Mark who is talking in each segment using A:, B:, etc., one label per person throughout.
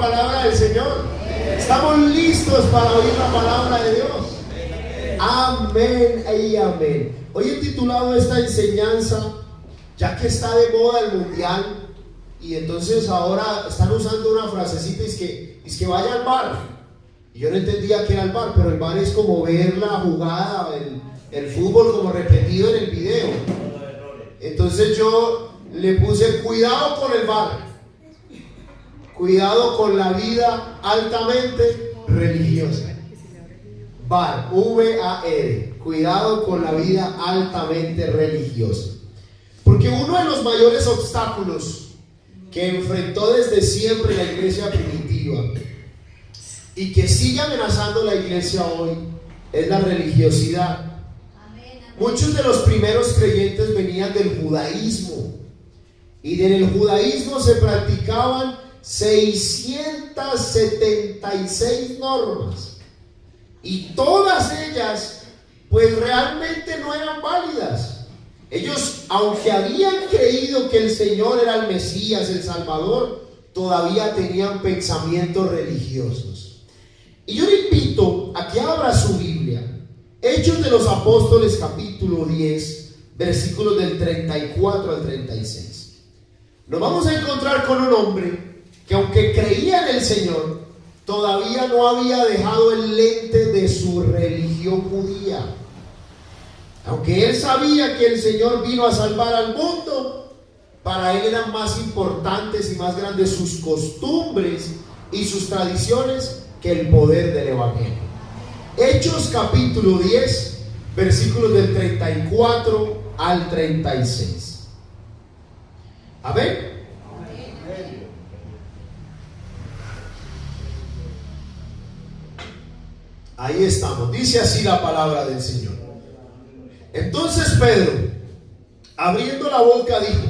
A: palabra del Señor? Estamos listos para oír la palabra de Dios. Amén y amén. Hoy he titulado esta enseñanza, ya que está de moda el mundial, y entonces ahora están usando una frasecita, es que vaya al bar. Y yo no entendía qué era el bar, pero el bar es como ver la jugada, el fútbol como repetido en el video. Entonces yo le puse cuidado con el bar, cuidado con la vida altamente religiosa. VAR, V-A-R, cuidado con la vida altamente religiosa. Porque uno de los mayores obstáculos que enfrentó desde siempre la iglesia primitiva y que sigue amenazando la iglesia hoy es la religiosidad. Muchos de los primeros creyentes venían del judaísmo, y en el judaísmo se practicaban 676 normas, y todas ellas pues realmente no eran válidas. Ellos, aunque habían creído que el Señor era el Mesías, el Salvador, todavía tenían pensamientos religiosos. Y yo le invito a que abra su Biblia, Hechos de los Apóstoles capítulo 10, versículos del 34 al 36. Nos vamos a encontrar con un hombre que, aunque creía en el Señor, todavía no había dejado el lente de su religión judía. Aunque él sabía que el Señor vino a salvar al mundo, para él eran más importantes y más grandes sus costumbres y sus tradiciones que el poder del Evangelio. Hechos capítulo 10, versículos del 34 al 36. Amén. Ahí estamos. Dice así la palabra del Señor. Entonces Pedro, abriendo la boca, dijo: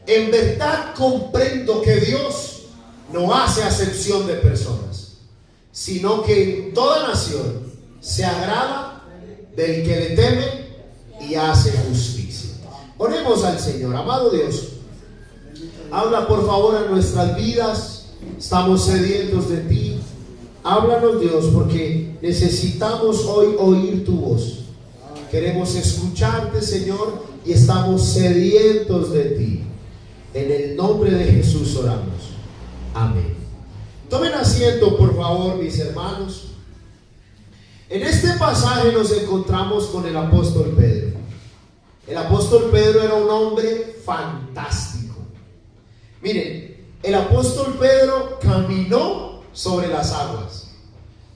A: en verdad comprendo que Dios no hace acepción de personas, sino que en toda nación se agrada del que le teme y hace justicia. Oremos al Señor. Amado Dios, habla por favor a nuestras vidas. Estamos sedientos de ti. Háblanos, Dios, porque necesitamos hoy oír tu voz. Queremos escucharte, Señor, y estamos sedientos de ti. En el nombre de Jesús oramos. Amén. Tomen asiento, por favor, mis hermanos. En este pasaje nos encontramos con el apóstol Pedro. El apóstol Pedro era un hombre fantástico. Miren, el apóstol Pedro caminó sobre las aguas.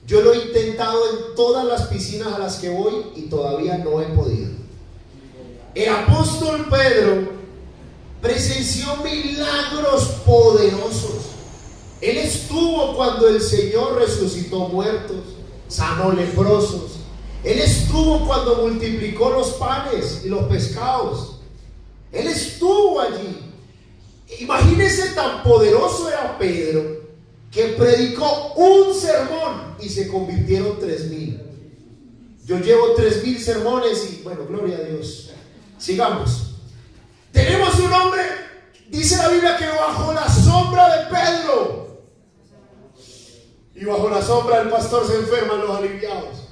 A: Yo lo he intentado en todas las piscinas a las que voy y todavía no he podido. El apóstol Pedro presenció milagros poderosos. Él estuvo cuando el Señor resucitó muertos, sanó leprosos. Él estuvo cuando multiplicó los panes y los pescados. Él estuvo allí. Imagínense, tan poderoso era Pedro que predicó un sermón y se convirtieron 3,000. Yo llevo 3,000 sermones y bueno, gloria a Dios. Sigamos. Tenemos un hombre, dice la Biblia, que bajo la sombra de Pedro y bajo la sombra del pastor se enferman los aliviados.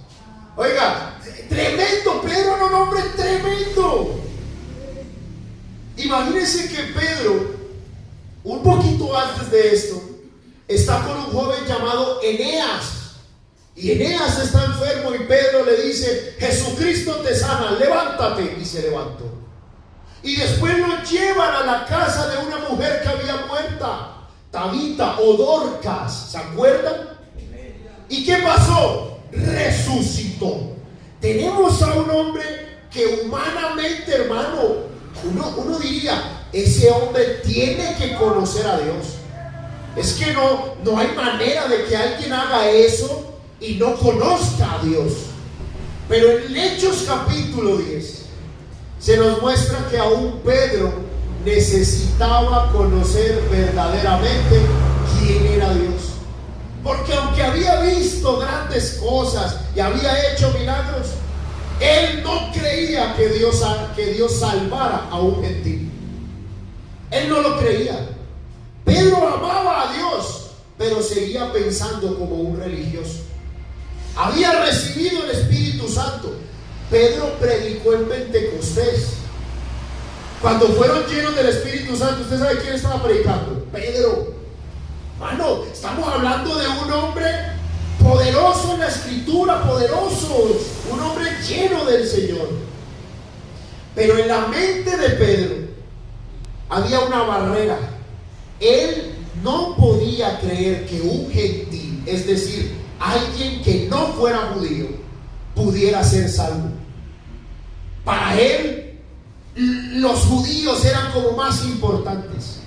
A: Oiga, tremendo. Pedro era un hombre tremendo. Imagínense que Pedro, un poquito antes de esto, está con un joven llamado Eneas. Y Eneas está enfermo y Pedro le dice: Jesucristo te sana, levántate. Y se levantó. Y después lo llevan a la casa de una mujer que había muerta, Tabita o Dorcas, ¿se acuerdan? ¿Y qué pasó? Resucitó. Tenemos a un hombre que humanamente, hermano, uno diría: ese hombre tiene que conocer a Dios. Es que no hay manera de que alguien haga eso y no conozca a Dios. Pero en Hechos capítulo 10 se nos muestra que aún Pedro necesitaba conocer verdaderamente quién era Dios. Porque aunque había visto grandes cosas y había hecho milagros, él no creía que Dios salvara a un gentil. Él no lo creía. Pedro amaba a Dios, pero seguía pensando como un religioso. Había recibido el Espíritu Santo. Pedro predicó en Pentecostés. Cuando fueron llenos del Espíritu Santo, ¿usted sabe quién estaba predicando? Pedro. Mano, estamos hablando de un hombre poderoso en la Escritura, poderoso, un hombre lleno del Señor. Pero en la mente de Pedro había una barrera. Él no podía creer que un gentil, es decir, alguien que no fuera judío, pudiera ser salvo. Para él, los judíos eran como más importantes.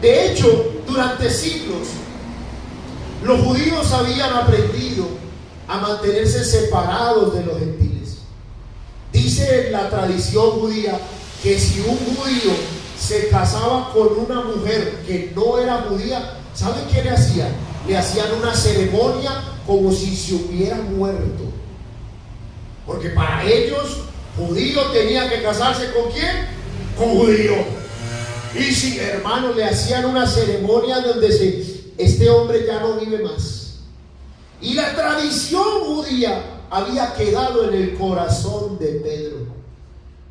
A: De hecho, durante siglos, los judíos habían aprendido a mantenerse separados de los gentiles. Dice la tradición judía que si un judío se casaba con una mujer que no era judía, ¿saben qué le hacían? Le hacían una ceremonia como si se hubiera muerto. Porque para ellos, judío tenía que casarse ¿con quién? Con judío. Y si, hermano, le hacían una ceremonia donde este hombre ya no vive más. Y la tradición judía había quedado en el corazón de Pedro.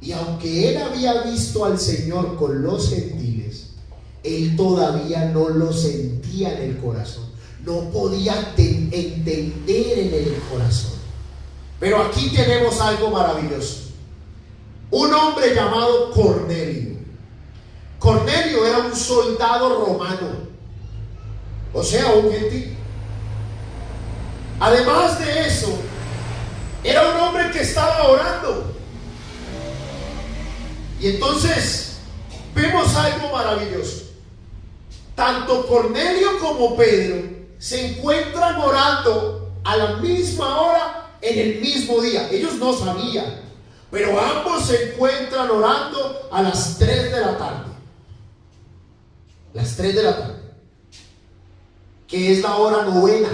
A: Y aunque él había visto al Señor con los gentiles, él todavía no lo sentía en el corazón. No podía entender en el corazón. Pero aquí tenemos algo maravilloso. Un hombre llamado Cornelio. Cornelio era un soldado romano, o sea, un gentil. Además de eso, era un hombre que estaba orando. Y entonces vemos algo maravilloso. Tanto Cornelio como Pedro se encuentran orando a la misma hora en el mismo día. Ellos no sabían, pero ambos se encuentran orando a las 3 de la tarde. Las 3 de la tarde, que es la hora novena.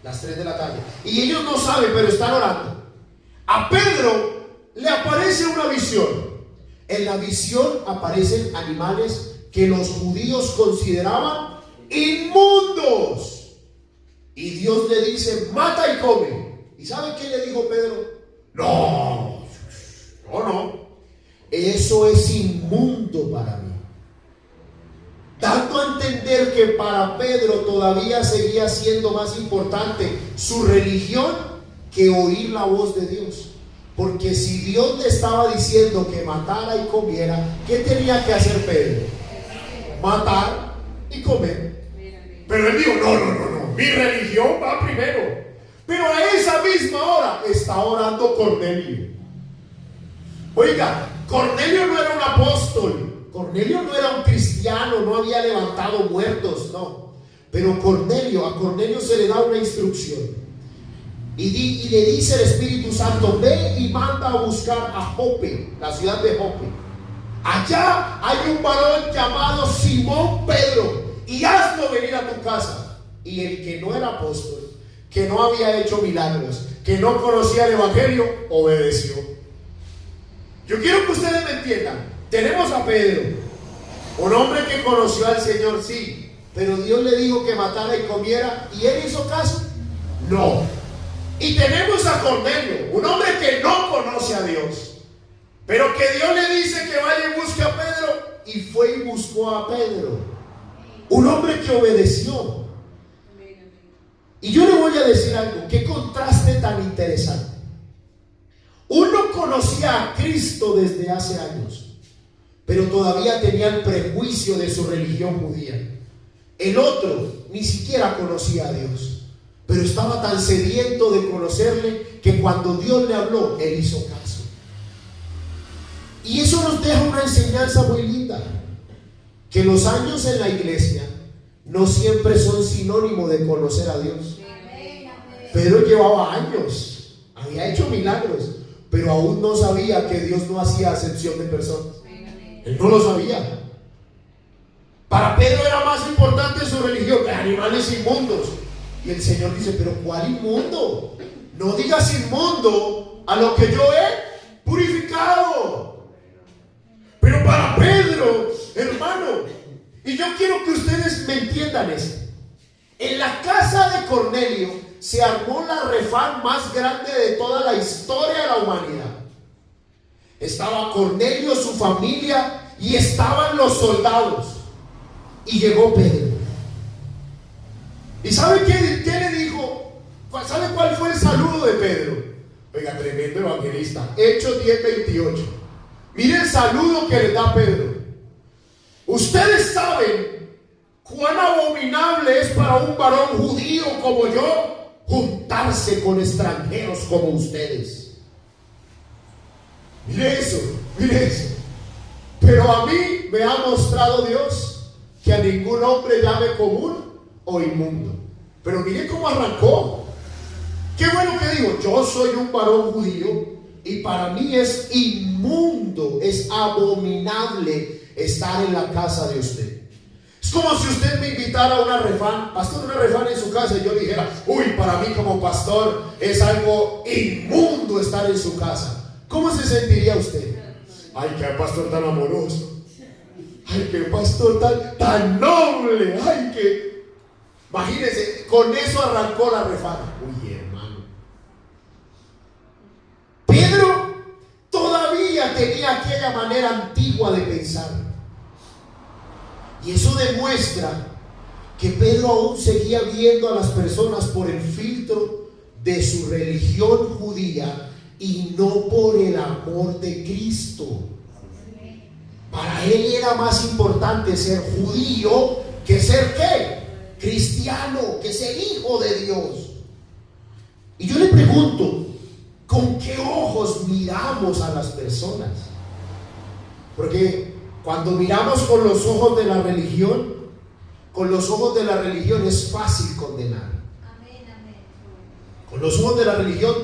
A: Las 3 de la tarde. Y ellos no saben, pero están orando. A Pedro le aparece una visión. En la visión aparecen animales que los judíos consideraban inmundos. Y Dios le dice: mata y come. ¿Y sabe qué le dijo Pedro? No. Eso es inmundo para mí. Dando a entender que para Pedro todavía seguía siendo más importante su religión que oír la voz de Dios. Porque si Dios le estaba diciendo que matara y comiera, ¿qué tenía que hacer Pedro? Matar y comer. Pero él dijo: no, mi religión va primero. Pero a esa misma hora está orando Cornelio. Oiga, Cornelio no era un apóstol. Cornelio no era un cristiano, no había levantado muertos, no. Pero a Cornelio se le da una instrucción. Y le dice el Espíritu Santo: ve y manda a buscar a Jope, la ciudad de Jope. Allá hay un varón llamado Simón Pedro, y hazlo venir a tu casa. Y el que no era apóstol, que no había hecho milagros, que no conocía el Evangelio, obedeció. Yo quiero que ustedes me entiendan. Tenemos a Pedro, un hombre que conoció al Señor, sí, pero Dios le dijo que matara y comiera, ¿y él hizo caso? No. Y tenemos a Cornelio, un hombre que no conoce a Dios, pero que Dios le dice que vaya y busque a Pedro, y fue y buscó a Pedro. Un hombre que obedeció. Y yo le voy a decir algo, qué contraste tan interesante. Uno conocía a Cristo desde hace años, pero todavía tenía el prejuicio de su religión judía. El otro ni siquiera conocía a Dios, pero estaba tan sediento de conocerle que cuando Dios le habló, él hizo caso. Y eso nos deja una enseñanza muy linda, que los años en la iglesia no siempre son sinónimo de conocer a Dios. Pedro llevaba años, había hecho milagros, pero aún no sabía que Dios no hacía acepción de personas. Él no lo sabía. Para Pedro era más importante su religión que animales inmundos. Y el Señor dice: pero ¿cuál inmundo? No digas inmundo a lo que yo he purificado. Pero para Pedro, hermano, y yo quiero que ustedes me entiendan esto. En la casa de Cornelio se armó la refán más grande de toda la historia de la humanidad. Estaba Cornelio, su familia, y estaban los soldados. Y llegó Pedro. ¿Y sabe qué le dijo? ¿Sabe cuál fue el saludo de Pedro? Oiga, tremendo evangelista. Hechos 10:28. Mire el saludo que le da Pedro. Ustedes saben cuán abominable es para un varón judío como yo juntarse con extranjeros como ustedes. Mire eso, mire eso. Pero a mí me ha mostrado Dios que a ningún hombre llame común o inmundo. Pero mire cómo arrancó. Qué bueno que digo, yo soy un varón judío y para mí es inmundo, es abominable estar en la casa de usted. Es como si usted me invitara a una refán, pastor, una refán en su casa, y yo le dijera, uy, para mí como pastor es algo inmundo estar en su casa. ¿Cómo se sentiría usted? Ay, qué pastor tan amoroso. Ay, qué pastor tan noble. Ay, que... Imagínense, con eso arrancó la refán. Uy, hermano. Pedro todavía tenía aquella manera antigua de pensar. Y eso demuestra que Pedro aún seguía viendo a las personas por el filtro de su religión judía y no por el amor de Cristo. Para él era más importante ser judío que ser ¿qué? Cristiano, que ser hijo de Dios. Y yo le pregunto, ¿con qué ojos miramos a las personas? Porque cuando miramos con los ojos de la religión, es fácil condenar. Con los ojos de la religión,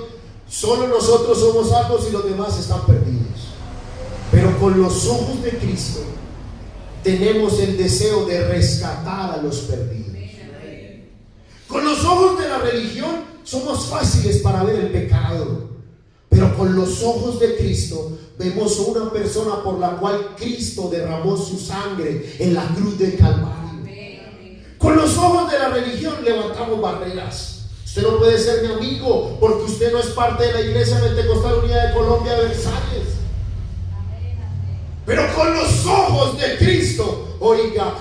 A: solo nosotros somos salvos y los demás están perdidos. Pero con los ojos de Cristo tenemos el deseo de rescatar a los perdidos. Con los ojos de la religión somos fáciles para ver el pecado, pero con los ojos de Cristo vemos a una persona por la cual Cristo derramó su sangre en la cruz del Calvario. Con los ojos de la religión levantamos barreras. Usted no puede ser mi amigo porque usted no es parte de la Iglesia Pentecostal Unida de Colombia de Versalles. Pero con los ojos de Cristo, oiga,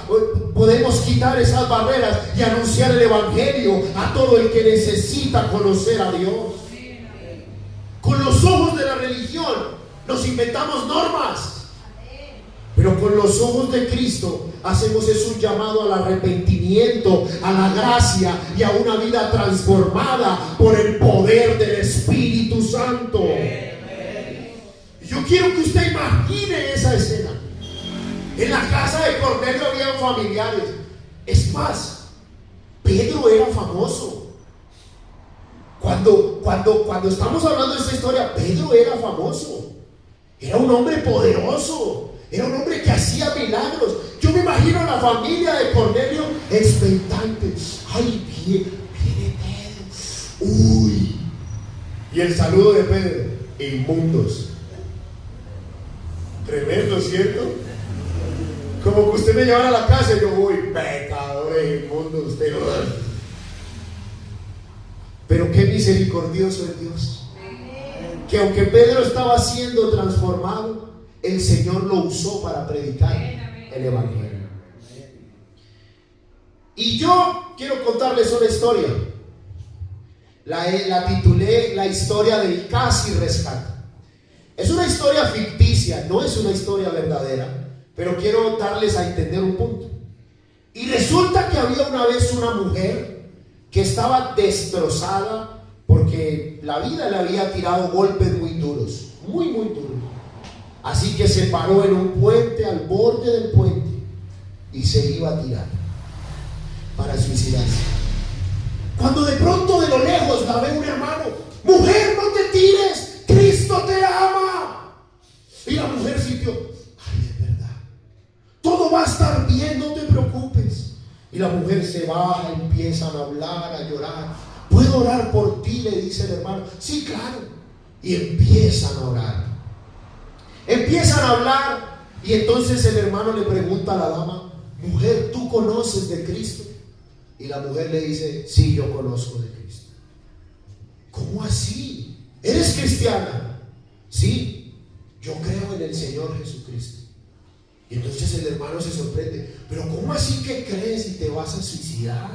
A: podemos quitar esas barreras y anunciar el Evangelio a todo el que necesita conocer a Dios. Con los ojos de la religión nos inventamos normas, pero con los ojos de Cristo hacemos un llamado al arrepentimiento, a la gracia y a una vida transformada por el poder del Espíritu Santo. Yo quiero que usted imagine esa escena. En la casa de Cornelio había familiares. Es más, Pedro era famoso. Cuando estamos hablando de esta historia, Pedro era famoso. Era un hombre poderoso. Era un hombre que hacía milagros. Yo me imagino a la familia de Cornelio expectante. Ay, viene Pedro. Uy. Y el saludo de Pedro: inmundos. Tremendo, ¿cierto? Como que usted me llevara a la casa y yo, uy, pecadores, inmundos, usted. Pero qué misericordioso es Dios. Que aunque Pedro estaba siendo transformado, el Señor lo usó para predicar el Evangelio. Y yo quiero contarles una historia. La titulé La historia del casi rescate. Es una historia ficticia, no es una historia verdadera, pero quiero darles a entender un punto. Y resulta que había una vez una mujer que estaba destrozada porque la vida le había tirado golpes muy duros, muy duros. Así que se paró en un puente, al borde del puente, y se iba a tirar para suicidarse. Cuando de pronto de lo lejos la ve un hermano: mujer, no te tires, Cristo te ama. Y la mujer sintió: ay, es verdad, todo va a estar bien, no te preocupes. Y la mujer se baja, empiezan a hablar, a llorar. ¿Puedo orar por ti?, le dice el hermano. Sí, claro. Y empiezan a orar. Empiezan a hablar. Y entonces el hermano le pregunta a la dama: mujer, ¿tú conoces de Cristo? Y la mujer le dice, sí, yo conozco de Cristo. ¿Cómo así? ¿Eres cristiana? Sí, yo creo en el Señor Jesucristo. Y entonces el hermano se sorprende, pero ¿cómo así que crees y te vas a suicidar?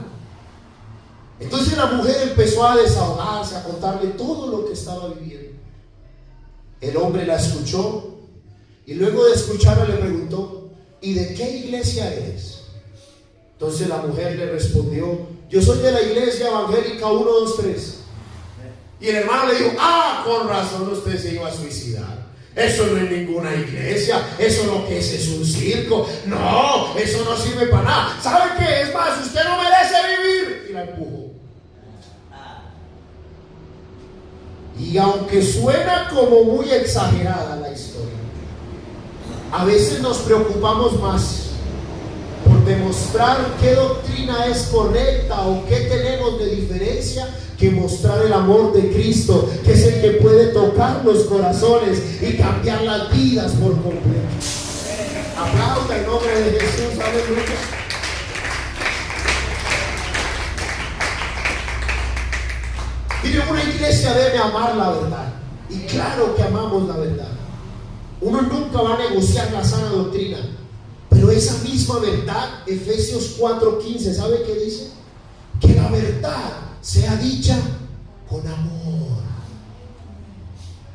A: Entonces la mujer empezó a desahogarse, a contarle todo lo que estaba viviendo. El hombre la escuchó y luego de escucharla le preguntó, ¿y de qué iglesia eres? Entonces la mujer le respondió, yo soy de la iglesia evangélica 123. Y el hermano le dijo, con razón usted se iba a suicidar. Eso no es ninguna iglesia, eso lo que es un circo. No, eso no sirve para nada. ¿Sabe qué? Es más, usted no merece vivir. Y la empujó. Y aunque suena como muy exagerada la historia, a veces nos preocupamos más por demostrar qué doctrina es correcta o qué tenemos de diferencia, que mostrar el amor de Cristo, que es el que puede tocar los corazones y cambiar las vidas por completo. Aplauda en nombre de Jesús, aleluya. Mire, una iglesia debe amar la verdad, y claro que amamos la verdad. Uno nunca va a negociar la sana doctrina, pero esa misma verdad, Efesios 4:15, ¿sabe qué dice? Que la verdad sea dicha con amor,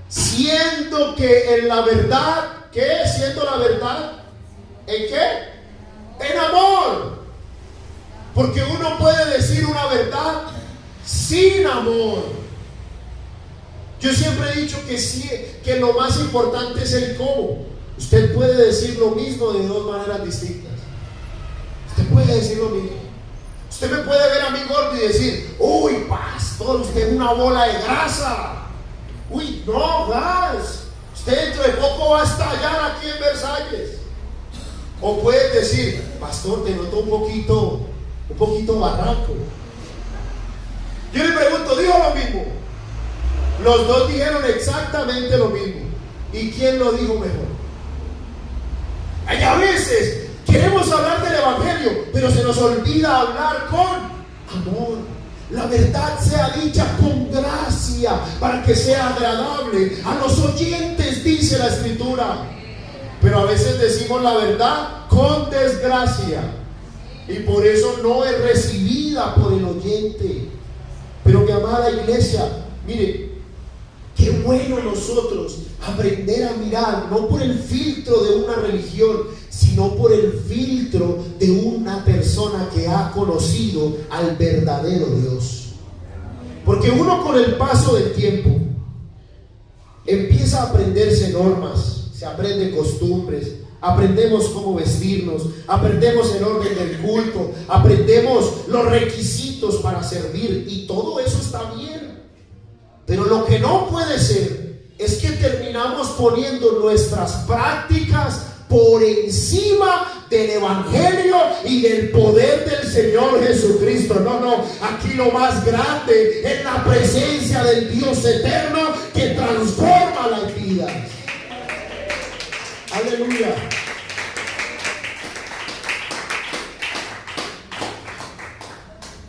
A: siendo que en la verdad, ¿qué? Siendo la verdad, ¿en qué? En amor, porque uno puede decir una verdad sin amor. Yo siempre he dicho que sí, que lo más importante es el cómo. Usted puede decir lo mismo de dos maneras distintas. Usted puede decir lo mismo. Usted me puede ver a mí gordo y decir, uy, pastor, usted es una bola de grasa. Uy, no, gas. Usted dentro de poco va a estallar aquí en Versalles. O puede decir, pastor, te noto un poquito barranco. Yo le pregunto, ¿dijo lo mismo? Los dos dijeron exactamente lo mismo. ¿Y quién lo dijo mejor? Hay a veces queremos hablar del evangelio, pero se nos olvida hablar con amor. La verdad sea dicha con gracia, para que sea agradable a los oyentes, dice la escritura. Pero a veces decimos la verdad con desgracia, y por eso no es recibida por el oyente. Pero mi amada iglesia, mire, qué bueno nosotros aprender a mirar no por el filtro de una religión, sino por el filtro de una persona que ha conocido al verdadero Dios. Porque uno, con el paso del tiempo, empieza a aprenderse normas, se aprende costumbres, aprendemos cómo vestirnos, aprendemos el orden del culto, aprendemos los requisitos para servir, y todo eso está bien. Pero lo que no puede ser es que terminamos poniendo nuestras prácticas por encima del evangelio y del poder del Señor Jesucristo. No, aquí lo más grande es la presencia del Dios eterno que transforma las vidas. Aleluya.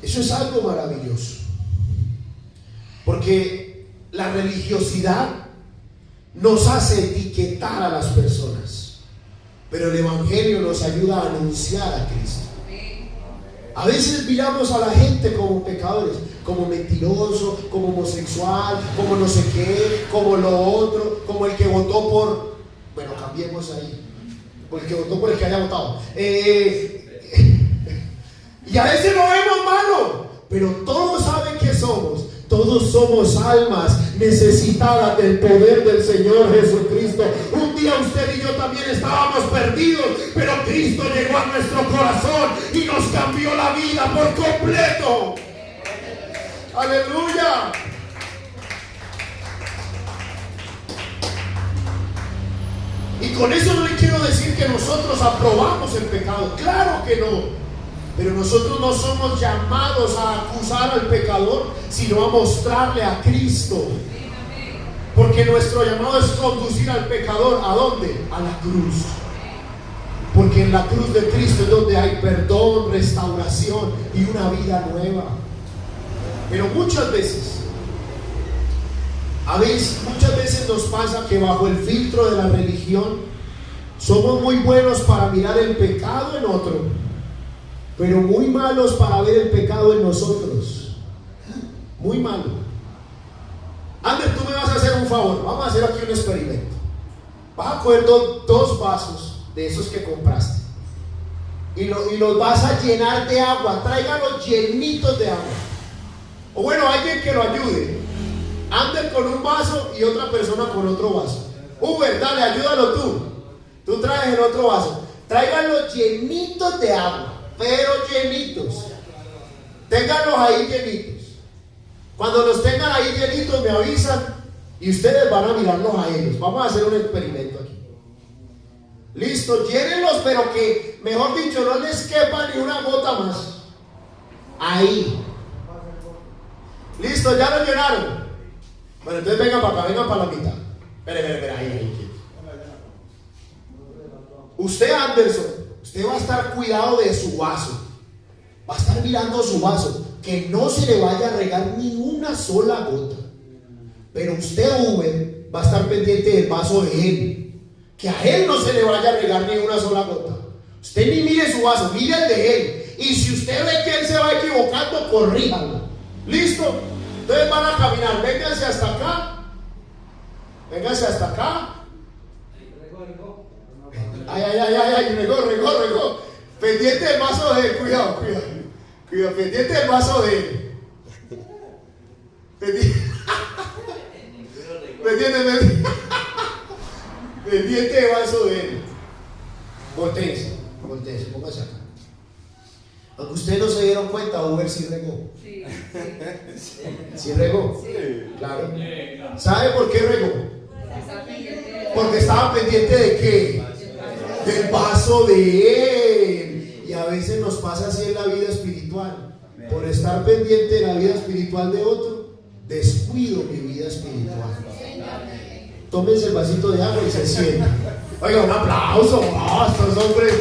A: Eso es algo maravilloso, porque la religiosidad nos hace etiquetar a las personas, pero el evangelio nos ayuda a anunciar a Cristo. A veces miramos a la gente como pecadores, como mentiroso, como homosexual, como no sé qué, como lo otro, como el que votó por... Bueno, cambiemos ahí. Por el que votó por el que haya votado. Y a veces lo vemos malo, pero todos saben que somos. Todos somos almas necesitadas del poder del Señor Jesucristo. Un día usted y yo también estábamos perdidos, pero Cristo llegó a nuestro corazón y nos cambió la vida por completo. Aleluya. Y con eso no le quiero decir que nosotros aprobamos el pecado. Claro que no. Pero nosotros no somos llamados a acusar al pecador, sino a mostrarle a Cristo. Porque nuestro llamado es conducir al pecador, ¿a dónde? A la cruz. Porque Porque en la cruz de Cristo es donde hay perdón, restauración y una vida nueva. Pero muchas veces nos pasa que bajo el filtro de la religión somos muy buenos para mirar el pecado en otro, pero muy malos para ver el pecado en nosotros. Muy malo. Ander, tú me vas a hacer un favor. Vamos a hacer aquí un experimento. Vas a coger dos vasos de esos que compraste y los vas a llenar de agua. Tráigalos llenitos de agua. O bueno, alguien que lo ayude. Ander con un vaso y otra persona con otro vaso. Uber, dale, ayúdalo tú. Tú traes el otro vaso. Tráiganlos llenitos de agua, pero llenitos. Ténganlos ahí llenitos. Cuando los tengan ahí llenitos me avisan y ustedes van a mirarlos a ellos. Vamos a hacer un experimento aquí. Listo, llénenlos, pero que, mejor dicho, no les quepa ni una gota más. Ahí. Listo, ya lo llenaron. Bueno, entonces vengan para acá, vengan para la mitad. Espera, ahí. Usted, Anderson, usted va a estar cuidado de su vaso. Va a estar mirando su vaso, que no se le vaya a regar ni una sola gota. Pero usted, Uber, va a estar pendiente del vaso de él, que a él no se le vaya a regar ni una sola gota. Usted ni mire su vaso, mire el de él. Y si usted ve que él se va equivocando, corríjalo. ¿Listo? Entonces van a caminar, vénganse hasta acá. Vénganse hasta acá. Ay, regó. Pendiente del vaso de él, cuidado, pendiente del vaso de él. Pendiente del vaso de él. Voltéense, póngase acá. Aunque ustedes no se dieron cuenta, Uber sí regó. ¿Sí regó? Sí. Claro. ¿Sabe por qué regó? Porque estaba pendiente de qué? Del vaso de él. Y a veces nos pasa así en la vida espiritual. Por estar pendiente de la vida espiritual de otro, descuido mi vida espiritual. Tómense el vasito de agua y se sientan. Oiga, un aplauso. Oh, estos hombres.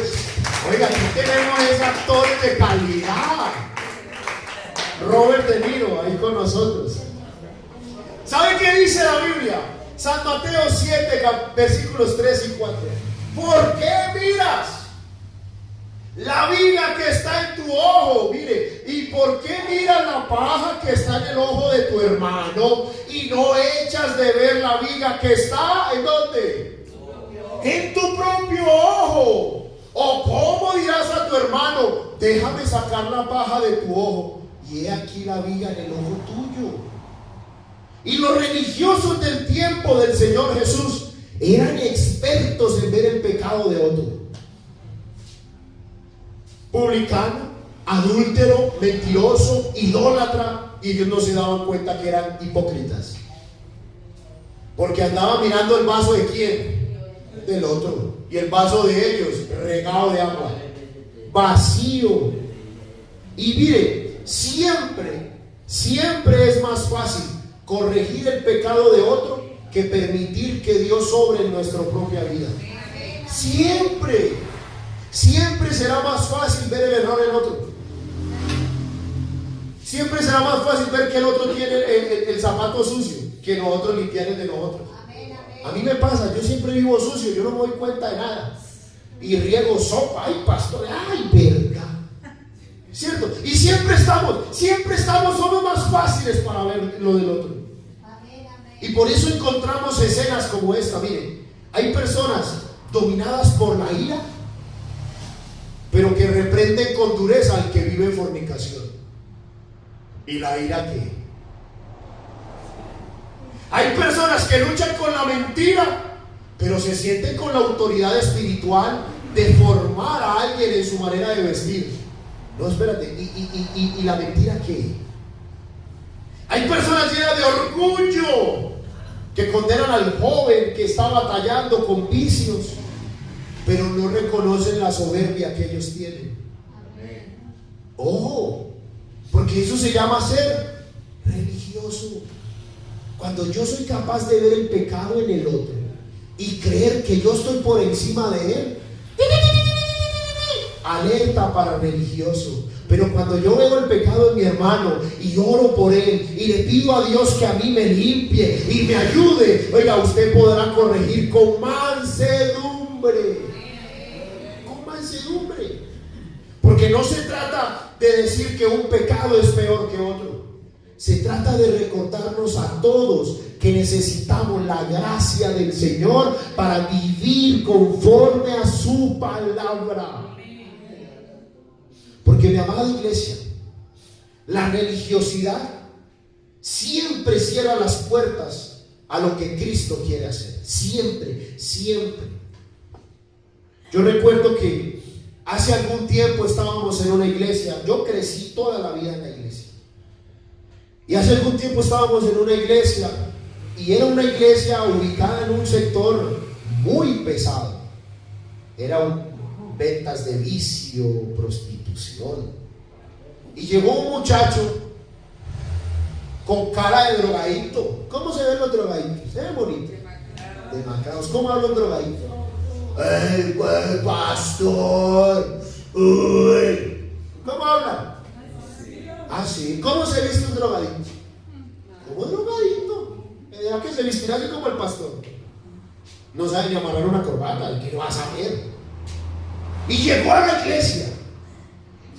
A: Oiga, aquí tenemos esos actores de calidad. Robert De Niro ahí con nosotros. ¿Sabe qué dice la Biblia? San Mateo 7, versículos 3 y 4. ¿Por qué miras la viga que está en tu ojo? Mire, ¿y por qué miras la paja que está en el ojo de tu hermano y no echas de ver la viga que está en dónde? En tu propio ojo. ¿O cómo dirás a tu hermano, déjame sacar la paja de tu ojo, y he aquí la viga en el ojo tuyo? Y los religiosos del tiempo del Señor Jesús eran expertos en ver el pecado de otro. Publicano, adúltero, mentiroso, idólatra, y ellos no se daban cuenta que eran hipócritas, porque andaban mirando el vaso de quién, del otro, y el vaso de ellos regado de agua, vacío. Y mire, siempre es más fácil corregir el pecado de otro que permitir que Dios obre en nuestra propia vida. Siempre será más fácil ver el error en otro. Siempre será más fácil ver que el otro tiene el zapato sucio que nosotros limpiar el de nosotros. A mí me pasa, yo siempre vivo sucio, yo no me doy cuenta de nada. Y riego sopa, ay pastor, ay verga. ¿Cierto? Y siempre estamos, somos más fáciles para ver lo del otro. Y por eso encontramos escenas como esta. Miren, hay personas dominadas por la ira, pero que reprenden con dureza al que vive en fornicación. ¿Y la ira qué? Hay personas que luchan con la mentira, pero se sienten con la autoridad espiritual de formar a alguien en su manera de vestir. No, espérate, ¿y la mentira qué? Hay personas llenas de orgullo que condenan al joven que está batallando con vicios, pero no reconocen la soberbia que ellos tienen. Ojo, porque eso se llama ser religioso. Cuando yo soy capaz de ver el pecado en el otro y creer que yo estoy por encima de él, alerta para religioso. Pero cuando yo veo el pecado en mi hermano y oro por él y le pido a Dios que a mí me limpie y me ayude, oiga, usted podrá corregir con mansedumbre. Con mansedumbre. Porque no se trata de decir que un pecado es peor que otro. Se trata de recordarnos a todos que necesitamos la gracia del Señor para vivir conforme a su palabra. Porque, mi amada iglesia, la religiosidad siempre cierra las puertas a lo que Cristo quiere hacer. Siempre, siempre. Yo recuerdo que hace algún tiempo estábamos en una iglesia. Yo crecí toda la vida en la iglesia. Y hace algún tiempo estábamos en una iglesia, y era una iglesia ubicada en un sector muy pesado. Eran ventas de vicio, prostitución. Y llegó un muchacho con cara de drogadito. ¿Cómo se ven los drogaditos? Se ven bonitos, demacrados. ¿Cómo habla un drogadito? ¡Ey, güey, pastor! ¡Uy! ¿Cómo habla? Ah, sí. ¿Cómo se viste un drogadito? Como drogadito. ¿A qué se vestirá así como el pastor? No sabe ni amarrar una corbata. ¿El que lo va a saber? Y llegó a la iglesia.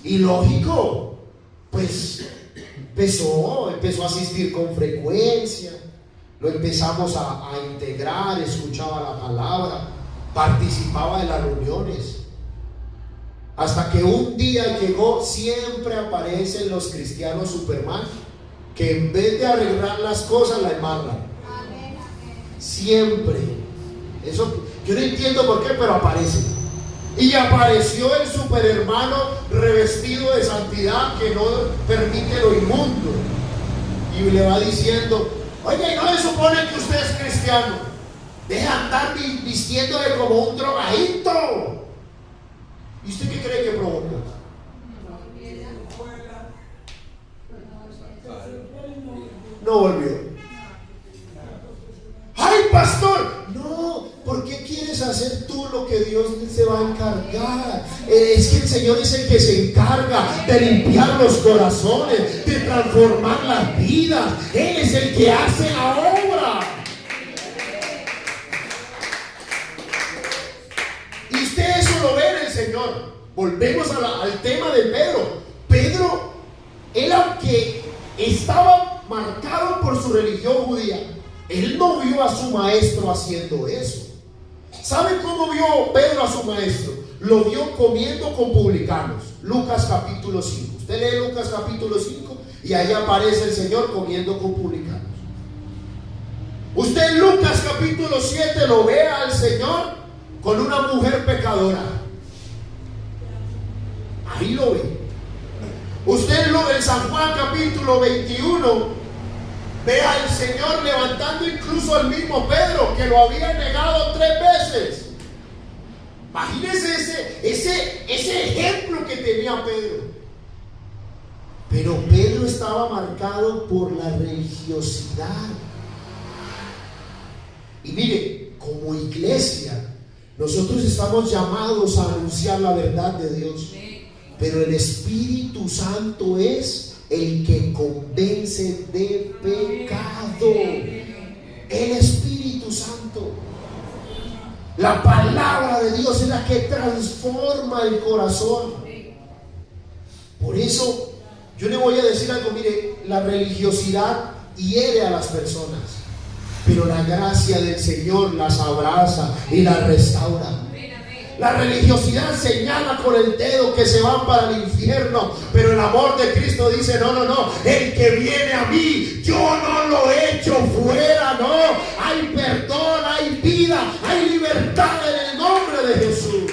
A: Y lógico, pues empezó a asistir con frecuencia. Lo empezamos a integrar, escuchaba la palabra, participaba de las reuniones. Hasta que un día llegó, siempre aparecen los cristianos Superman, que en vez de arreglar las cosas la embarran. Siempre. Eso yo no entiendo por qué, pero aparece. Y apareció el superhermano revestido de santidad que no permite lo inmundo. Y le va diciendo: oye, ¿no se supone que usted es cristiano? Deja andar vistiéndole como un drogadito. ¿Y usted qué cree que provocó? No volvió. ¡Ay, pastor! No, ¿por qué quieres hacer tú lo que Dios se va a encargar? Es que el Señor es el que se encarga de limpiar los corazones, de transformar las vidas. Él es el que hace la obra. Y usted eso lo ve en el Señor. Volvemos al tema de Pedro. Pedro, él, aunque estaba marcado por su religión judía, él no vio a su maestro haciendo eso. ¿Sabe cómo vio Pedro a su maestro? Lo vio comiendo con publicanos. Lucas capítulo 5. Usted lee Lucas capítulo 5 y ahí aparece el Señor comiendo con publicanos. Usted en Lucas capítulo 7 lo ve al Señor con una mujer pecadora. Ahí lo ve. Usted en San Juan capítulo 21 ve al Señor levantando incluso al mismo Pedro, que lo había negado 3 veces. Imagínense ese ejemplo que tenía Pedro. Pero Pedro estaba marcado por la religiosidad. Y mire, como iglesia, nosotros estamos llamados a anunciar la verdad de Dios. Pero el Espíritu Santo es el que convence de pecado. El Espíritu Santo. La palabra de Dios es la que transforma el corazón. Por eso yo le voy a decir algo. Mire, la religiosidad hiere a las personas, pero la gracia del Señor las abraza y las restaura. La religiosidad señala con el dedo que se van para el infierno, pero el amor de Cristo dice: no, el que viene a mí, yo no lo echo fuera, no. Hay perdón, hay vida, hay libertad en el nombre de Jesús.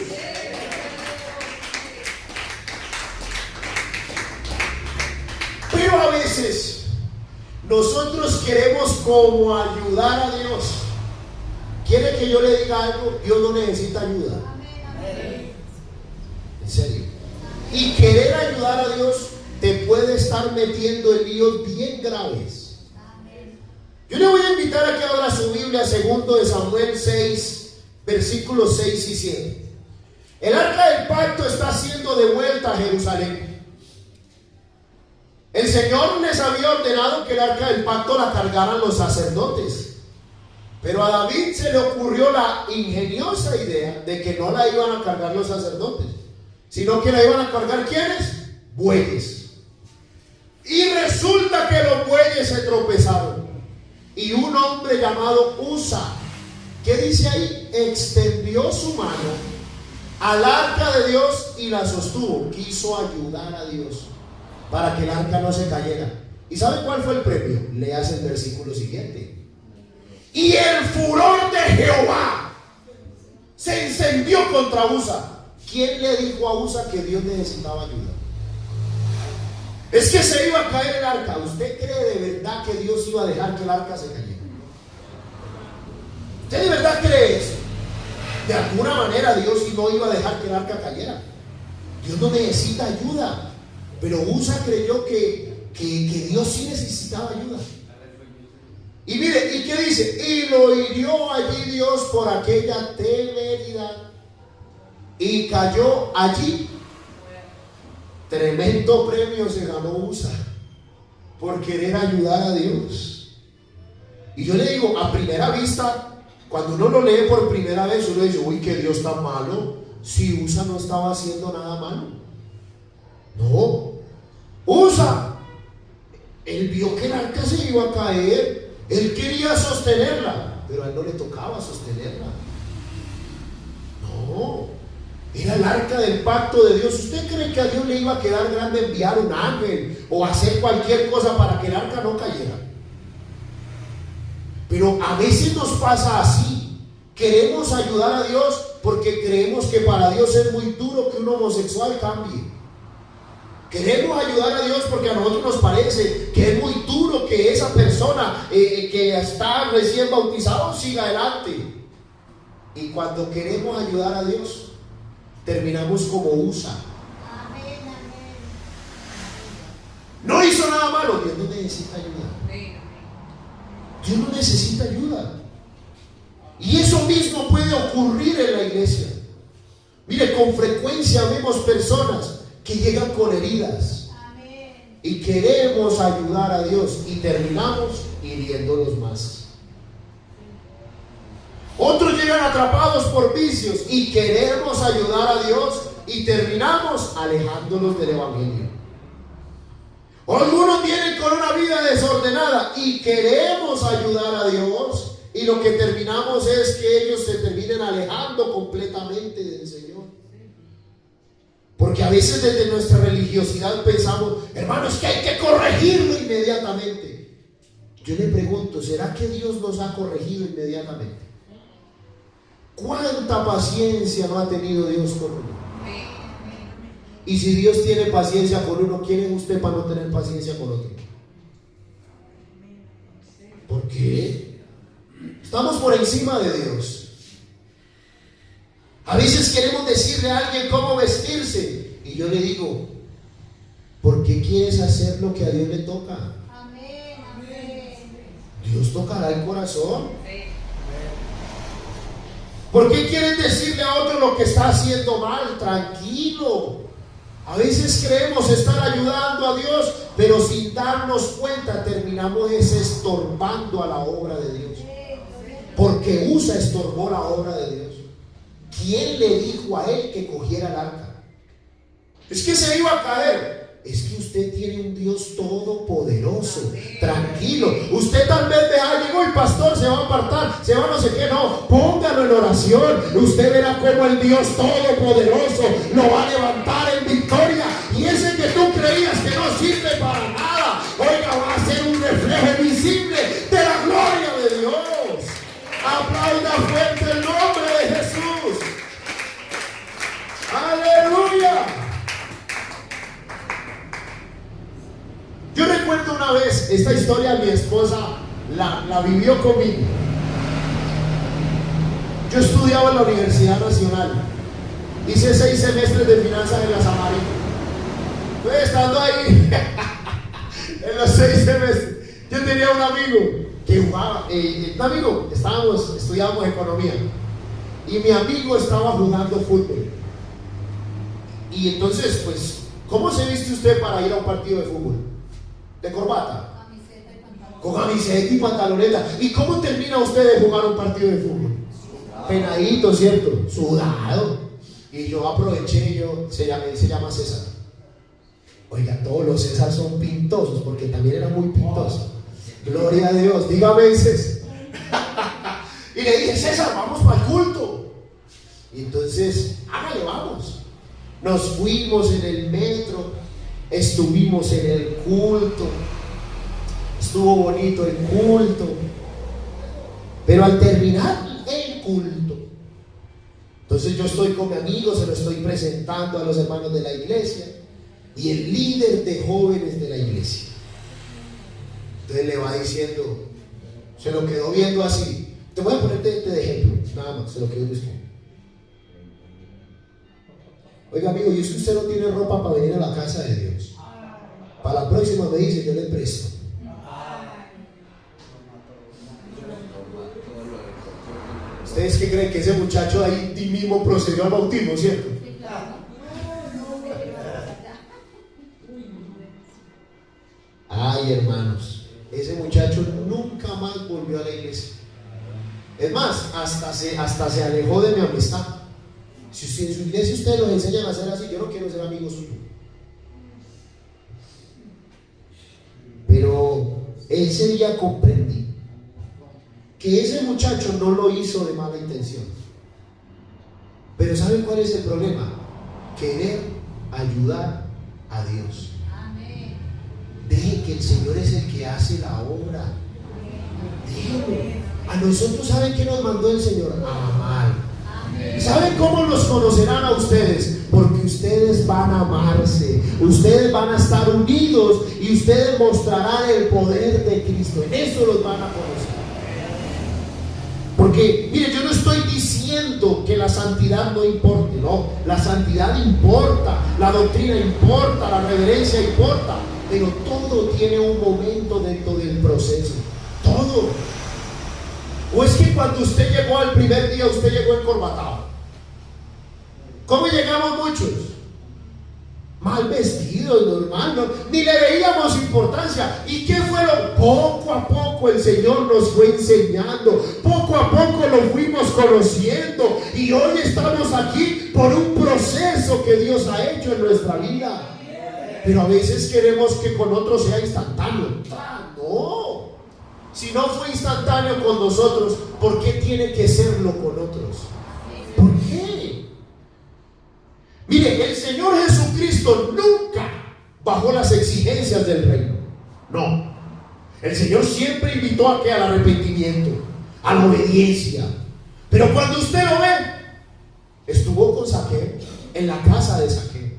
A: Pero a veces nosotros queremos como ayudar a Dios. ¿Quiere que yo le diga algo? Dios no necesita ayuda. En serio. Y querer ayudar a Dios te puede estar metiendo en líos bien graves. Yo le voy a invitar a que abra su Biblia, 2 de Samuel 6, versículos 6 y 7. El arca del pacto está siendo devuelta a Jerusalén. El Señor les había ordenado que el arca del pacto la cargaran los sacerdotes, pero a David se le ocurrió la ingeniosa idea de que no la iban a cargar los sacerdotes, sino que la iban a cargar ¿quiénes? Bueyes. Y resulta que los bueyes se tropezaron, y un hombre llamado Usa, ¿qué dice ahí? Extendió su mano al arca de Dios y la sostuvo. Quiso ayudar a Dios para que el arca no se cayera. ¿Y sabe cuál fue el premio? Leas el versículo siguiente. Y el furor de Jehová se encendió contra Usa. ¿Quién le dijo a Usa que Dios necesitaba ayuda? Es que se iba a caer el arca. ¿Usted cree de verdad que Dios iba a dejar que el arca se cayera? ¿Usted de verdad cree eso? De alguna manera Dios no iba a dejar que el arca cayera. Dios no necesita ayuda. Pero Usa creyó que Dios sí necesitaba ayuda. Y mire, ¿y qué dice? Y lo hirió allí Dios por aquella temeridad, y cayó allí. Tremendo premio se ganó Usa por querer ayudar a Dios. Y yo le digo, a primera vista, cuando uno lo lee por primera vez, uno dice, uy, que Dios tan malo. Si Usa no estaba haciendo nada malo. No, Usa, él vio que el arca se iba a caer. Él quería sostenerla, pero a él no le tocaba sostenerla. No, era el arca del pacto de Dios. ¿Usted cree que a Dios le iba a quedar grande enviar un ángel o hacer cualquier cosa para que el arca no cayera? Pero a veces nos pasa así. Queremos ayudar a Dios porque creemos que para Dios es muy duro que un homosexual cambie. Queremos ayudar a Dios porque a nosotros nos parece que es muy duro que esa persona que está recién bautizado siga adelante. Y cuando queremos ayudar a Dios, terminamos como Usa. No hizo nada malo. Dios no necesita ayuda. Dios no necesita ayuda. Y eso mismo puede ocurrir en la iglesia. Mire, con frecuencia vemos personas que llegan con heridas. Amén. Y queremos ayudar a Dios y terminamos hiriéndolos más. Otros llegan atrapados por vicios y queremos ayudar a Dios y terminamos alejándolos del evangelio. Algunos vienen con una vida desordenada y queremos ayudar a Dios, y lo que terminamos es que ellos se terminen alejando completamente del Señor. Porque a veces desde nuestra religiosidad pensamos, hermanos, que hay que corregirlo inmediatamente. Yo le pregunto, ¿será que Dios nos ha corregido inmediatamente? ¿Cuánta paciencia no ha tenido Dios con uno? Y si Dios tiene paciencia con uno, ¿quién es usted para no tener paciencia con otro? ¿Por qué? Estamos por encima de Dios. A veces queremos decirle a alguien cómo vestirse, y yo le digo, ¿por qué quieres hacer lo que a Dios le toca? Amén, amén. Dios tocará el corazón. ¿Por qué quieres decirle a otro lo que está haciendo mal? Tranquilo. A veces creemos estar ayudando a Dios, pero sin darnos cuenta terminamos estorbando a la obra de Dios. Porque Usa estorbó la obra de Dios. ¿Quién le dijo a él que cogiera el arca? Es que se iba a caer. Es que usted tiene un Dios todopoderoso. Tranquilo. Usted tal vez ve a alguien, uy, pastor, se va a apartar, se va no sé qué. No, póngalo en oración. Usted verá cómo el Dios todopoderoso lo va a levantar en victoria. Y ese que tú creías que no sirve para nada, oiga, va a ser un reflejo visible de la gloria de Dios. Aplauda fuerte el nombre de Jesús. Aleluya. Yo recuerdo una vez, esta historia mi esposa la vivió conmigo. Yo estudiaba en la Universidad Nacional. Hice 6 semestres de finanzas en las Américas. Pues estando ahí en los 6 semestres, yo tenía un amigo que jugaba, estudiábamos economía, y mi amigo estaba jugando fútbol. Y entonces, pues, ¿cómo se viste usted para ir a un partido de fútbol? ¿De corbata? Con camiseta y pantaloneta. ¿Y cómo termina usted de jugar un partido de fútbol? Penadito, ¿cierto? Sudado. Y yo aproveché, se llama César. Oiga, todos los César son pintosos, porque también era muy pintoso. Gloria a Dios, dígame César. Y le dije, César, vamos para el culto. Y entonces, hágale, vamos. Nos fuimos en el metro, estuvimos en el culto, estuvo bonito el culto, pero al terminar el culto, entonces yo estoy con mi amigo, se lo estoy presentando a los hermanos de la iglesia y el líder de jóvenes de la iglesia. Entonces le va diciendo, se lo quedó viendo así. Te voy a poner de ejemplo, nada más, se lo quedó viendo. Oiga amigo, y es que usted no tiene ropa para venir a la casa de Dios. Para la próxima me dice, yo le presto. ¿Ustedes qué creen? Que ese muchacho ahí mismo procedió al bautismo, ¿cierto? Ay, hermanos, ese muchacho nunca más volvió a la iglesia. Es más, hasta se alejó de mi amistad. Si en su iglesia ustedes los enseñan a hacer así, yo no quiero ser amigo suyo. Pero ese día comprendí que ese muchacho no lo hizo de mala intención. Pero ¿saben cuál es el problema? Querer ayudar a Dios. Deje que el Señor es el que hace la obra. Déjelo. A nosotros, ¿saben qué nos mandó el Señor? A amar. ¿Saben cómo los conocerán a ustedes? Porque ustedes van a amarse, ustedes van a estar unidos y ustedes mostrarán el poder de Cristo. En eso los van a conocer. Porque, mire, yo no estoy diciendo que la santidad no importe, no, la santidad importa, la doctrina importa, la reverencia importa, pero todo tiene un momento dentro del proceso, todo. ¿O es que cuando usted llegó al primer día, usted llegó encorbatado? ¿Cómo llegamos muchos? Mal vestidos, normal, no, ni le veíamos importancia. ¿Y qué fue lo? Poco a poco el Señor nos fue enseñando, poco a poco lo fuimos conociendo, y hoy estamos aquí por un proceso que Dios ha hecho en nuestra vida. Pero a veces queremos que con otros sea instantáneo. No. Si no fue instantáneo con nosotros, ¿por qué tiene que serlo con otros? ¿Por qué? Mire, el Señor Jesucristo nunca bajó las exigencias del reino. No. El Señor siempre invitó a que al arrepentimiento, a la obediencia. Pero cuando usted lo ve, estuvo con Zaqueo, en la casa de Zaqueo.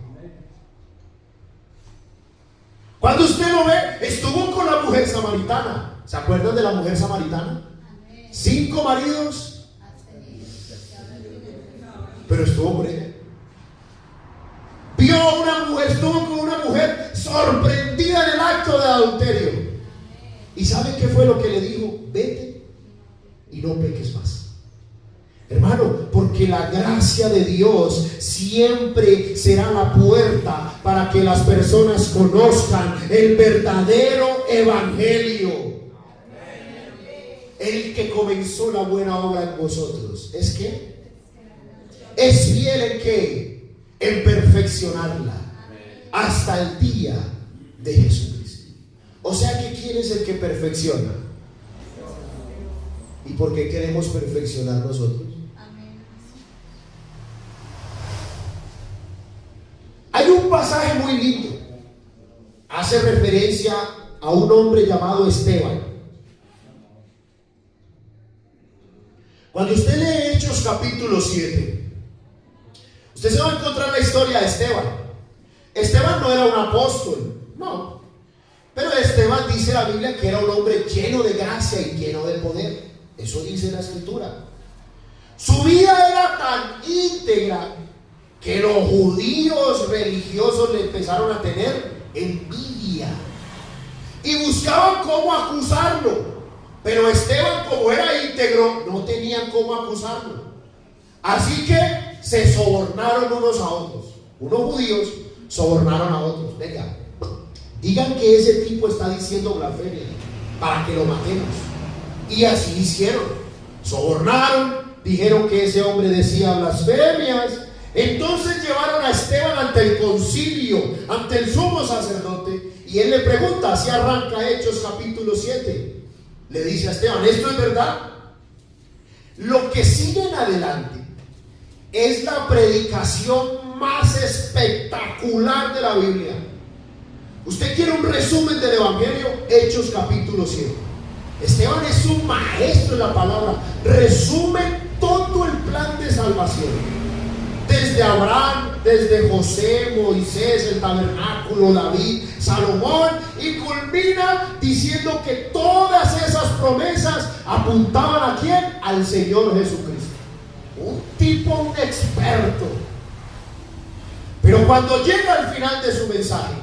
A: Cuando usted lo ve, estuvo con la mujer samaritana. ¿Se acuerdan de la mujer samaritana? 5 maridos, pero estuvo con ella. Vio a una mujer, estuvo con una mujer sorprendida en el acto de adulterio. ¿Y sabe qué fue lo que le dijo? Vete y no peques más. Hermano, porque la gracia de Dios siempre será la puerta para que las personas conozcan el verdadero evangelio. El que comenzó la buena obra en vosotros, ¿es qué? Es fiel en qué? En perfeccionarla hasta el día de Jesucristo. O sea que ¿quién es el que perfecciona? ¿Y por qué queremos perfeccionar nosotros? Hay un pasaje muy lindo, hace referencia a un hombre llamado Esteban. Cuando usted lee Hechos capítulo 7, usted se va a encontrar la historia de Esteban. Esteban no era un apóstol, no, pero Esteban dice la Biblia que era un hombre lleno de gracia y lleno de poder. Eso dice la Escritura. Su vida era tan íntegra que los judíos religiosos le empezaron a tener envidia y buscaban cómo acusarlo. Pero Esteban, como era íntegro, no tenían cómo acusarlo. Así que se sobornaron unos a otros. unos judíos sobornaron a otros. Venga, digan que ese tipo está diciendo blasfemia para que lo matemos. Y así hicieron. Sobornaron, dijeron que ese hombre decía blasfemias. Entonces llevaron a Esteban ante el concilio, ante el sumo sacerdote, y él le pregunta, así arranca Hechos capítulo 7. Le dice a Esteban, ¿esto es verdad? Lo que sigue en adelante es la predicación más espectacular de la Biblia. Usted quiere un resumen del Evangelio, Hechos capítulo 7. Esteban es un maestro en la palabra. Resume todo el plan de salvación. Desde Abraham, desde José, Moisés, el tabernáculo, David, Salomón, y culmina diciendo que todas esas promesas apuntaban ¿a quién? Al Señor Jesucristo. Un tipo, un experto. Pero cuando llega al final de su mensaje,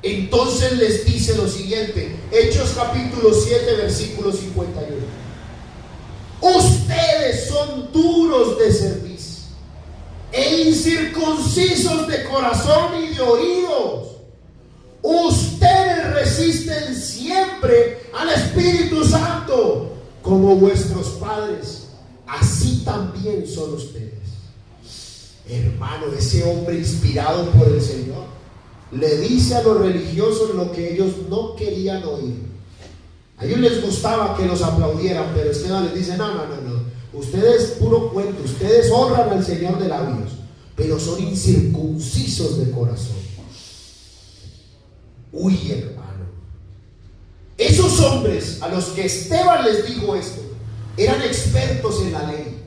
A: entonces les dice lo siguiente, Hechos capítulo 7, versículo 51. Ustedes son duros de cerviz e incircuncisos de corazón y de oídos. Ustedes resisten siempre al Espíritu Santo como vuestros padres. Así también son ustedes. Hermano, ese hombre inspirado por el Señor le dice a los religiosos lo que ellos no querían oír. A ellos les gustaba que los aplaudieran, pero Esteban les dice, no. Ustedes puro cuento, ustedes honran al Señor de labios, pero son incircuncisos de corazón. Uy, hermano. Esos hombres a los que Esteban les dijo esto, eran expertos en la ley.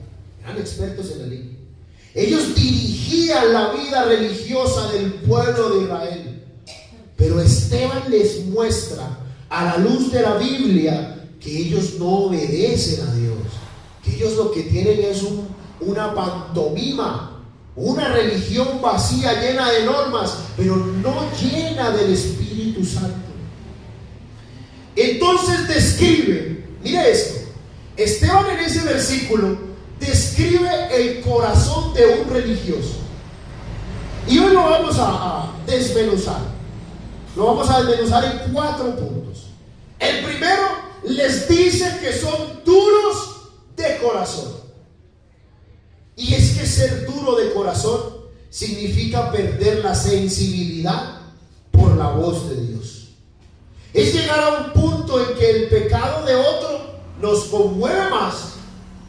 A: Ellos dirigían la vida religiosa del pueblo de Israel. Pero Esteban les muestra a la luz de la Biblia que ellos no obedecen a Dios, que ellos lo que tienen es una pantomima, una religión vacía, llena de normas, pero no llena del Espíritu Santo. Entonces describe, mire esto, Esteban en ese versículo describe el corazón de un religioso. Y hoy lo vamos a desmenuzar. Lo vamos a desmenuzar en 4 puntos. El primero, les dice que son duros de corazón. Y es que ser duro de corazón significa perder la sensibilidad por la voz de Dios. Es llegar a un punto en que el pecado de otro nos conmueve más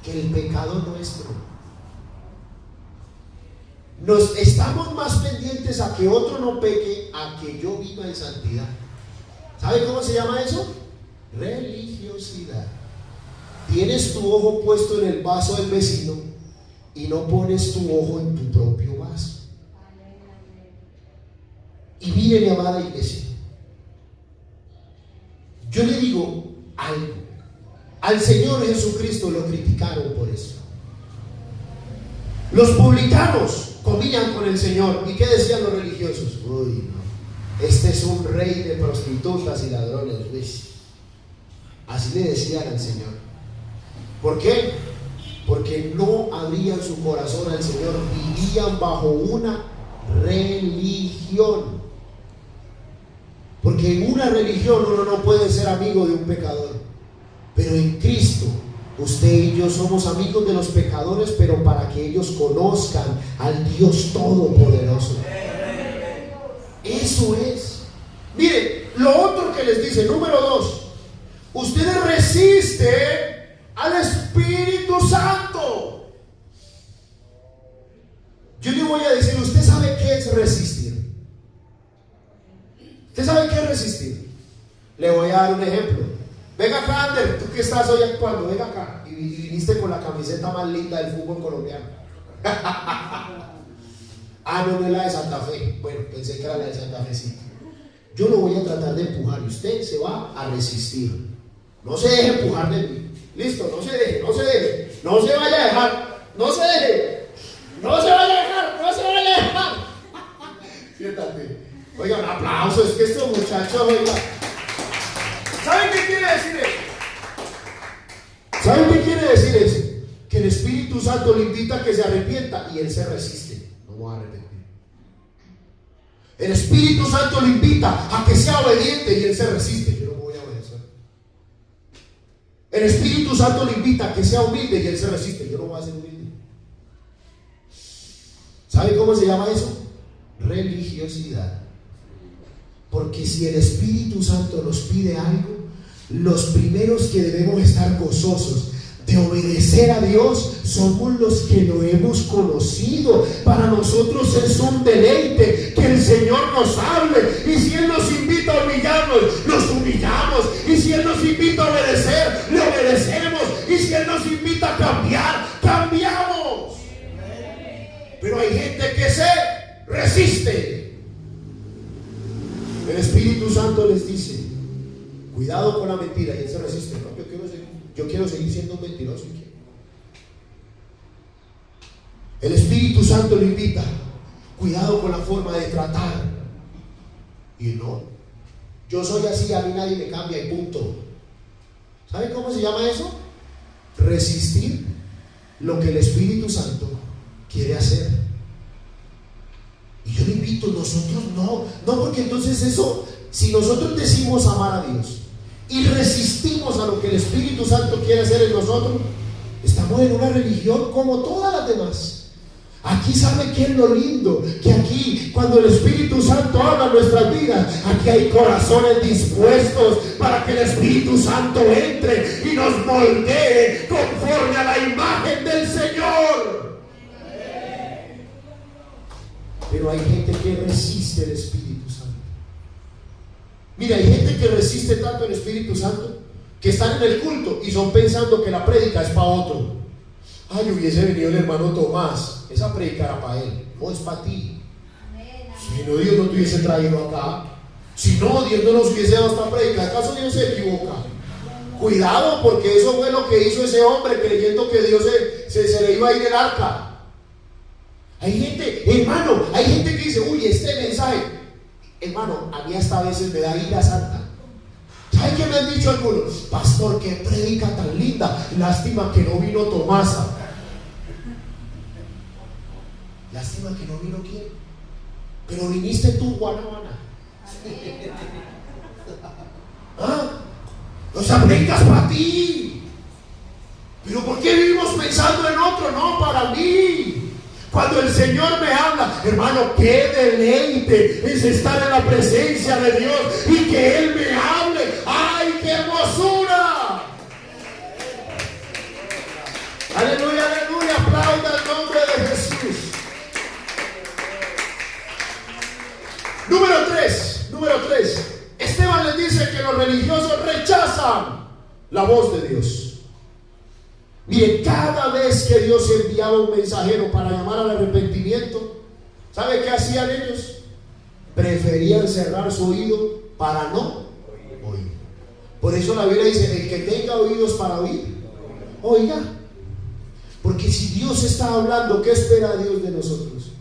A: que el pecado nuestro. Nos estamos más pendientes a que otro no peque, a que yo viva en santidad. ¿Sabe cómo se llama eso? Religiosidad. Tienes tu ojo puesto en el vaso del vecino y no pones tu ojo en tu propio vaso. Y mire, mi amada iglesia, yo le digo algo. Al Señor Jesucristo lo criticaron por eso. Los publicanos comían con el Señor. ¿Y qué decían los religiosos? Uy, no, este es un rey de prostitutas y ladrones. Así le decían al Señor. ¿Por qué? Porque no abrían su corazón al Señor. Vivían bajo una religión. Porque en una religión uno no puede ser amigo de un pecador. Pero en Cristo, usted y yo somos amigos de los pecadores, pero para que ellos conozcan al Dios Todopoderoso. Eso es. Miren, lo otro que les dice, número 2, ustedes resisten al Espíritu Santo. Yo le voy a decir, ¿usted sabe qué es resistir? ¿Usted sabe qué es resistir? Le voy a dar un ejemplo. Venga acá, Ander, tú que estás hoy actuando, venga acá. Y viniste con la camiseta más linda del fútbol colombiano. No es la de Santa Fe. Bueno, pensé que era la de Santa Fe, sí. Yo lo voy a tratar de empujar y usted se va a resistir. No se deje empujar de mí. Listo, no se deje. No se vaya a dejar. No se deje. No se vaya a dejar. Siéntate. Oiga, un aplauso. Es que estos muchachos, oiga. ¿Saben qué quiere decir eso? ¿Saben qué quiere decir eso? Que el Espíritu Santo le invita a que se arrepienta y él se resiste. No voy a arrepentir. El Espíritu Santo lo invita a que sea obediente y él se resiste. Yo no me voy a obedecer. El Espíritu Santo lo invita a que sea humilde y él se resiste. Yo no voy a ser humilde. ¿Sabe cómo se llama eso? Religiosidad. Porque si el Espíritu Santo nos pide algo, los primeros que debemos estar gozosos de obedecer a Dios somos los que lo hemos conocido. Para nosotros es un deleite que el Señor nos hable, y si Él nos invita a humillarnos, nos humillamos, y si Él nos invita a obedecer, le obedecemos, y si Él nos invita a cambiar, cambiamos. Pero hay gente que se resiste. El Espíritu Santo les dice: cuidado con la mentira, y él se resiste. No, yo quiero seguir siendo un mentiroso. El Espíritu Santo lo invita: cuidado con la forma de tratar. Y no, yo soy así, a mí nadie me cambia y punto. ¿Sabe cómo se llama eso? Resistir lo que el Espíritu Santo quiere hacer. Y yo le invito, nosotros no, porque entonces eso, si nosotros decimos amar a Dios y resistimos a lo que el Espíritu Santo quiere hacer en nosotros, estamos en una religión como todas las demás. Aquí, ¿sabe qué es lo lindo? Que aquí, cuando el Espíritu Santo habla en nuestras vidas, aquí hay corazones dispuestos para que el Espíritu Santo entre y nos moldee conforme a la imagen del Señor. Pero hay gente que resiste el Espíritu Santo. Mira, hay gente que resiste tanto el Espíritu Santo que están en el culto y son pensando que la prédica es para otro. Ay, hubiese venido el hermano Tomás, esa prédica era para él, no es para ti. Si no, Dios no te hubiese traído acá. Si no, Dios no nos hubiese dado esta prédica. ¿Acaso Dios se equivoca? Cuidado, porque eso fue lo que hizo ese hombre, creyendo que Dios se le iba a ir el arca. Hay gente, hermano, hay gente que dice: uy, este mensaje, hermano, a mí hasta a veces me da ira santa. ¿Sabe qué me han dicho algunos? Pastor, qué predica tan linda, lástima que no vino Tomasa. Lástima que no vino quién, pero viniste tú, Guanabana. ¿Ah? O sea, predicas para ti. Pero ¿por qué vivimos pensando en otro? No, para mí. Cuando el Señor me habla, hermano, qué deleite es estar en la presencia de Dios y que Él me hable. ¡Ay, qué hermosura! Aleluya, aleluya, aplauda el nombre de Jesús. Número 3. Esteban les dice que los religiosos rechazan la voz de Dios. Miren, cada vez que Dios enviaba un mensajero para llamar al arrepentimiento, ¿sabe qué hacían ellos? Preferían cerrar su oído para no oír. Por eso la Biblia dice: el que tenga oídos para oír, oiga. Porque si Dios está hablando, ¿qué espera Dios de nosotros?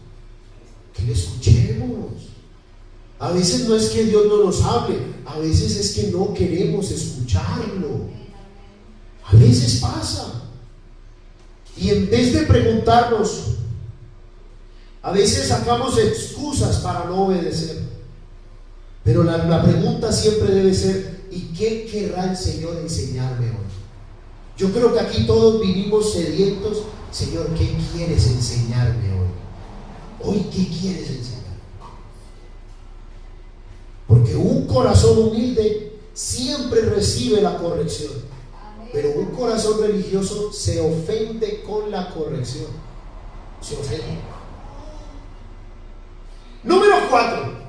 A: Que le escuchemos. A veces no es que Dios no nos hable, a veces es que no queremos escucharlo. A veces pasa. Y en vez de preguntarnos, a veces sacamos excusas para no obedecer. Pero la pregunta siempre debe ser: ¿y qué querrá el Señor enseñarme hoy? Yo creo que aquí todos vinimos sedientos. Señor, ¿qué quieres enseñarme hoy? Hoy, ¿qué quieres enseñarme? Porque un corazón humilde siempre recibe la corrección. Pero un corazón religioso se ofende con la corrección. Se ofende. Número 4.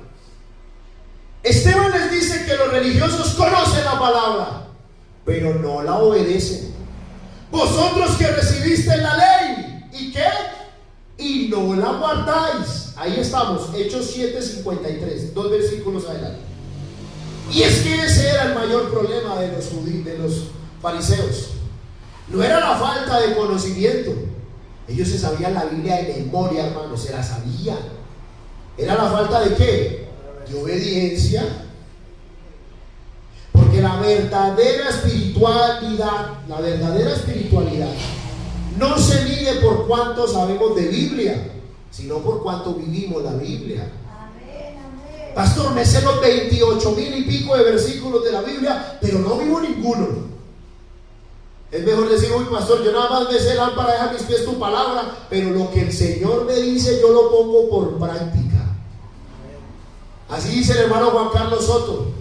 A: Esteban les dice que los religiosos conocen la palabra, pero no la obedecen. Vosotros que recibiste la ley, ¿y qué? Y no la guardáis. Ahí estamos, Hechos 7:53, 2 versículos adelante. Y es que ese era el mayor problema de los fariseos. No era la falta de conocimiento. Ellos se sabían la Biblia de memoria, hermano, se la sabían. Era la falta de ¿qué? De obediencia. Porque la verdadera espiritualidad no se mide por cuánto sabemos de Biblia, sino por cuánto vivimos la Biblia. Pastor, me sé los 28,000 y pico de versículos de la Biblia, pero no vivo ninguno. Es mejor decir, uy, pastor, yo nada más me sé lámpara, deja mis pies tu palabra, pero lo que el Señor me dice yo lo pongo por práctica. Así dice el hermano Juan Carlos Soto,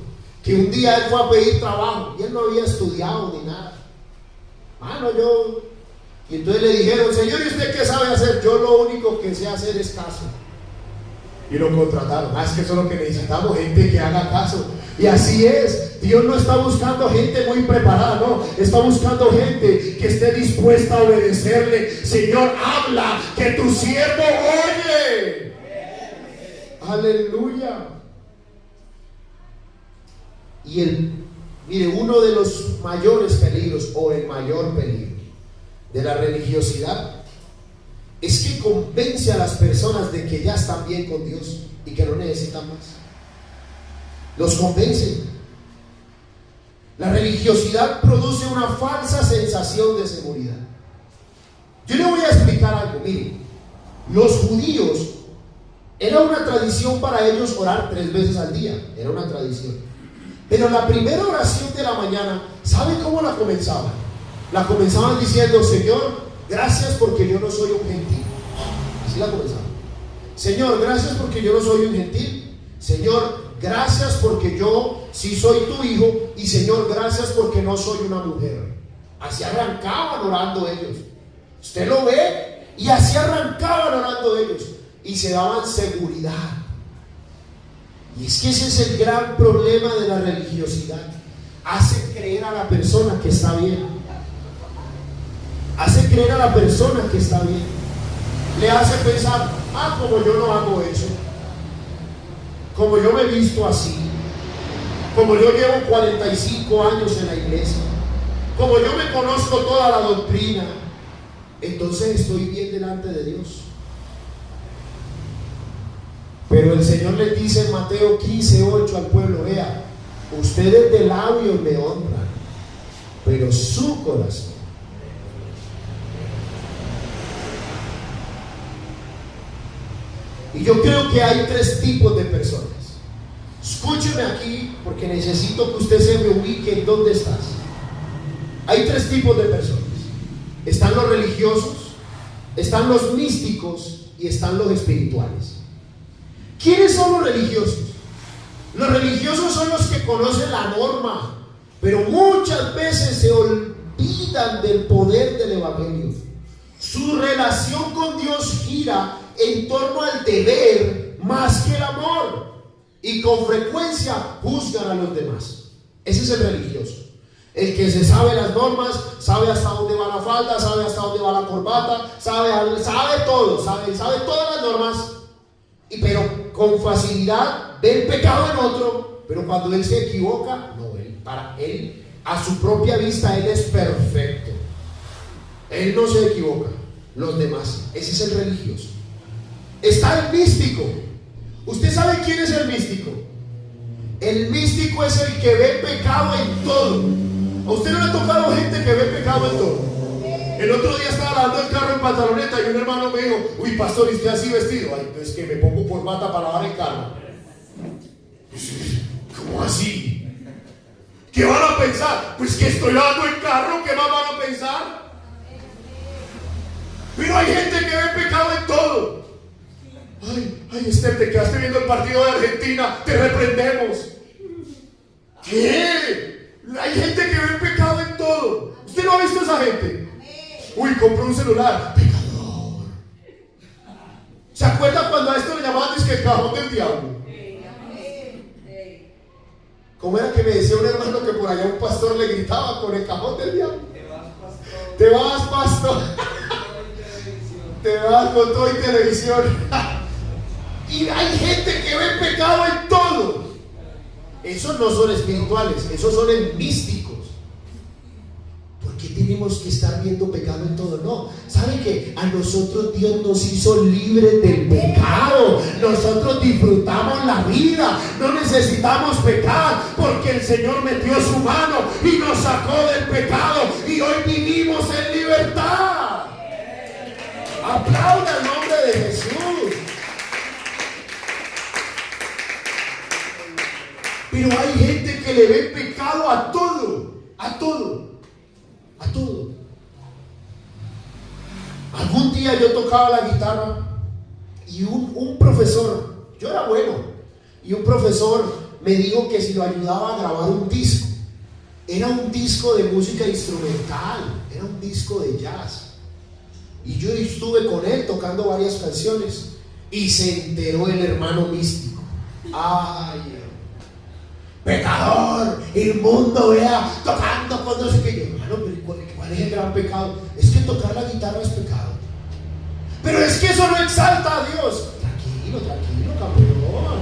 A: que un día él fue a pedir trabajo y él no había estudiado ni nada. Y entonces le dijeron, Señor, ¿y usted qué sabe hacer? Yo lo único que sé hacer es caso. Y lo contrataron. Es que eso es lo que necesitamos, gente que haga caso. Y así es, Dios no está buscando gente muy preparada, no, está buscando gente que esté dispuesta a obedecerle. Señor, habla, que tu siervo oye. Aleluya. Y mire, uno de los mayores peligros, o el mayor peligro de la religiosidad, es que convence a las personas de que ya están bien con Dios y que no necesitan más. Los convence. La religiosidad produce una falsa sensación de seguridad. Yo le voy a explicar algo. Mire, los judíos, era una tradición para ellos orar 3 veces al día. Era una tradición. Pero la primera oración de la mañana, ¿sabe cómo la comenzaban? La comenzaban diciendo, Señor, gracias porque yo no soy un gentil. Así la comenzaban. Señor, gracias porque yo no soy un gentil. Señor, gracias porque yo sí soy tu hijo. Y Señor, gracias porque no soy una mujer. Así arrancaban orando ellos. Usted lo ve, y así arrancaban orando ellos. Y se daban seguridad. Y es que ese es el gran problema de la religiosidad. Hace creer a la persona que está bien. Hace creer a la persona que está bien. Le hace pensar, como yo no hago eso, como yo me he visto así, como yo llevo 45 años en la iglesia, como yo me conozco toda la doctrina, entonces estoy bien delante de Dios. Pero el Señor le dice en Mateo 15:8 al pueblo, vea, ustedes de labios me honran, pero su corazón. Y yo creo que hay 3 tipos de personas. Escúcheme aquí, porque necesito que usted se me ubique en dónde estás. Hay 3 tipos de personas. Están los religiosos, están los místicos y están los espirituales. ¿Quiénes son los religiosos? Los religiosos son los que conocen la norma, pero muchas veces se olvidan del poder del evangelio. Su relación con Dios gira en torno al deber más que el amor, y con frecuencia juzgan a los demás. Ese es el religioso, el que se sabe las normas, sabe hasta dónde va la falda, sabe hasta dónde va la corbata, sabe todo, sabe todas las normas, pero con facilidad ve el pecado en otro. Pero cuando él se equivoca, no, para él, a su propia vista, él es perfecto. Él no se equivoca, los demás. Ese es el religioso. Está el místico. ¿Usted sabe quién es el místico? El místico es el que ve pecado en todo. ¿A usted no le ha tocado gente que ve pecado en todo? El otro día estaba lavando el carro en pantaloneta y un hermano me dijo, uy, pastor, ¿y usted así vestido? Ay, entonces que me pongo corbata para lavar el carro. ¿Cómo así? ¿Qué van a pensar? Pues que estoy lavando el carro, ¿qué más van a pensar? Pero hay gente que ve pecado en todo. Ay, Esther, te quedaste viendo el partido de Argentina, te reprendemos. ¿Qué? Hay gente que ve pecado en todo. ¿Usted no ha visto a esa gente? Uy, compró un celular, pecador. ¿Se acuerda cuando a esto le llamaban que el cajón del diablo? ¿Cómo era que me decía un hermano que por allá un pastor le gritaba con el cajón del diablo? Te vas, pastor. Te vas con todo y televisión. Y hay gente que ve pecado en todo. Esos no son espirituales, esos son místicos. ¿Por qué tenemos que estar viendo pecado en todo? No, ¿sabe qué? A nosotros Dios nos hizo libres del pecado. Nosotros disfrutamos la vida, no necesitamos pecar, porque el Señor metió su mano y nos sacó del pecado, y hoy vivimos en libertad. Aplauda el nombre de Jesús. Pero hay gente que le ve pecado a todo, a todo, a todo. Algún día yo tocaba la guitarra y un profesor, yo era bueno, y un profesor me dijo que si lo ayudaba a grabar un disco. Era un disco de música instrumental, era un disco de jazz. Y yo estuve con él tocando varias canciones y se enteró el hermano místico. Ay, pecador, inmundo, vea, tocando con no sé qué. Hermano, pero ¿cuál es el gran pecado? Es que tocar la guitarra es pecado. Pero es que eso no exalta a Dios. Tranquilo, tranquilo, campeón.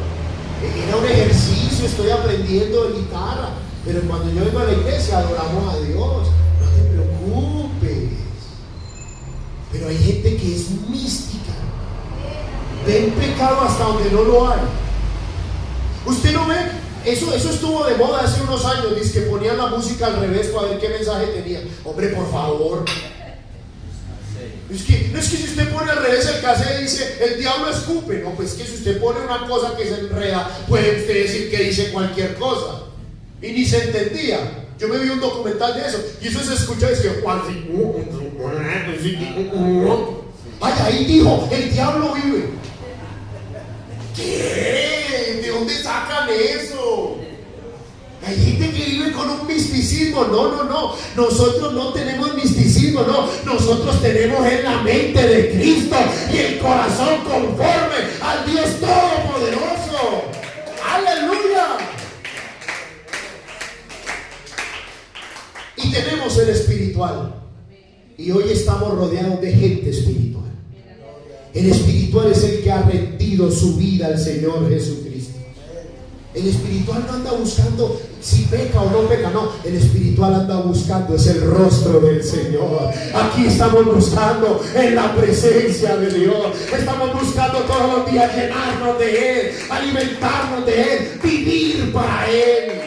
A: Era un ejercicio, estoy aprendiendo de guitarra. Pero cuando yo vengo a la iglesia adoramos a Dios. No te preocupes. Pero hay gente que es mística. Ven pecado hasta donde no lo hay. Usted no ve. Eso estuvo de moda hace unos años. Dice que ponían la música al revés para ver qué mensaje tenía. Hombre, por favor. No es que si usted pone al revés el cassette dice el diablo escupe. No, pues que si usted pone una cosa que se enreda, puede usted decir que dice cualquier cosa. Y ni se entendía. Yo me vi un documental de eso. Y eso se escucha. Es que ay, ahí dijo, el diablo vive. ¿Qué? ¿De dónde sacan eso? Hay gente que vive con un misticismo. No. Nosotros no tenemos misticismo, no. Nosotros tenemos en la mente de Cristo y el corazón conforme al Dios Todopoderoso. ¡Aleluya! Y tenemos el espiritual. Y hoy estamos rodeados de gente espiritual. El espiritual es el que ha rendido su vida al Señor Jesucristo. El espiritual no anda buscando si peca o no peca, no. El espiritual anda buscando es el rostro del Señor. Aquí estamos buscando en la presencia de Dios. Estamos buscando todos los días llenarnos de Él, alimentarnos de Él, vivir para Él.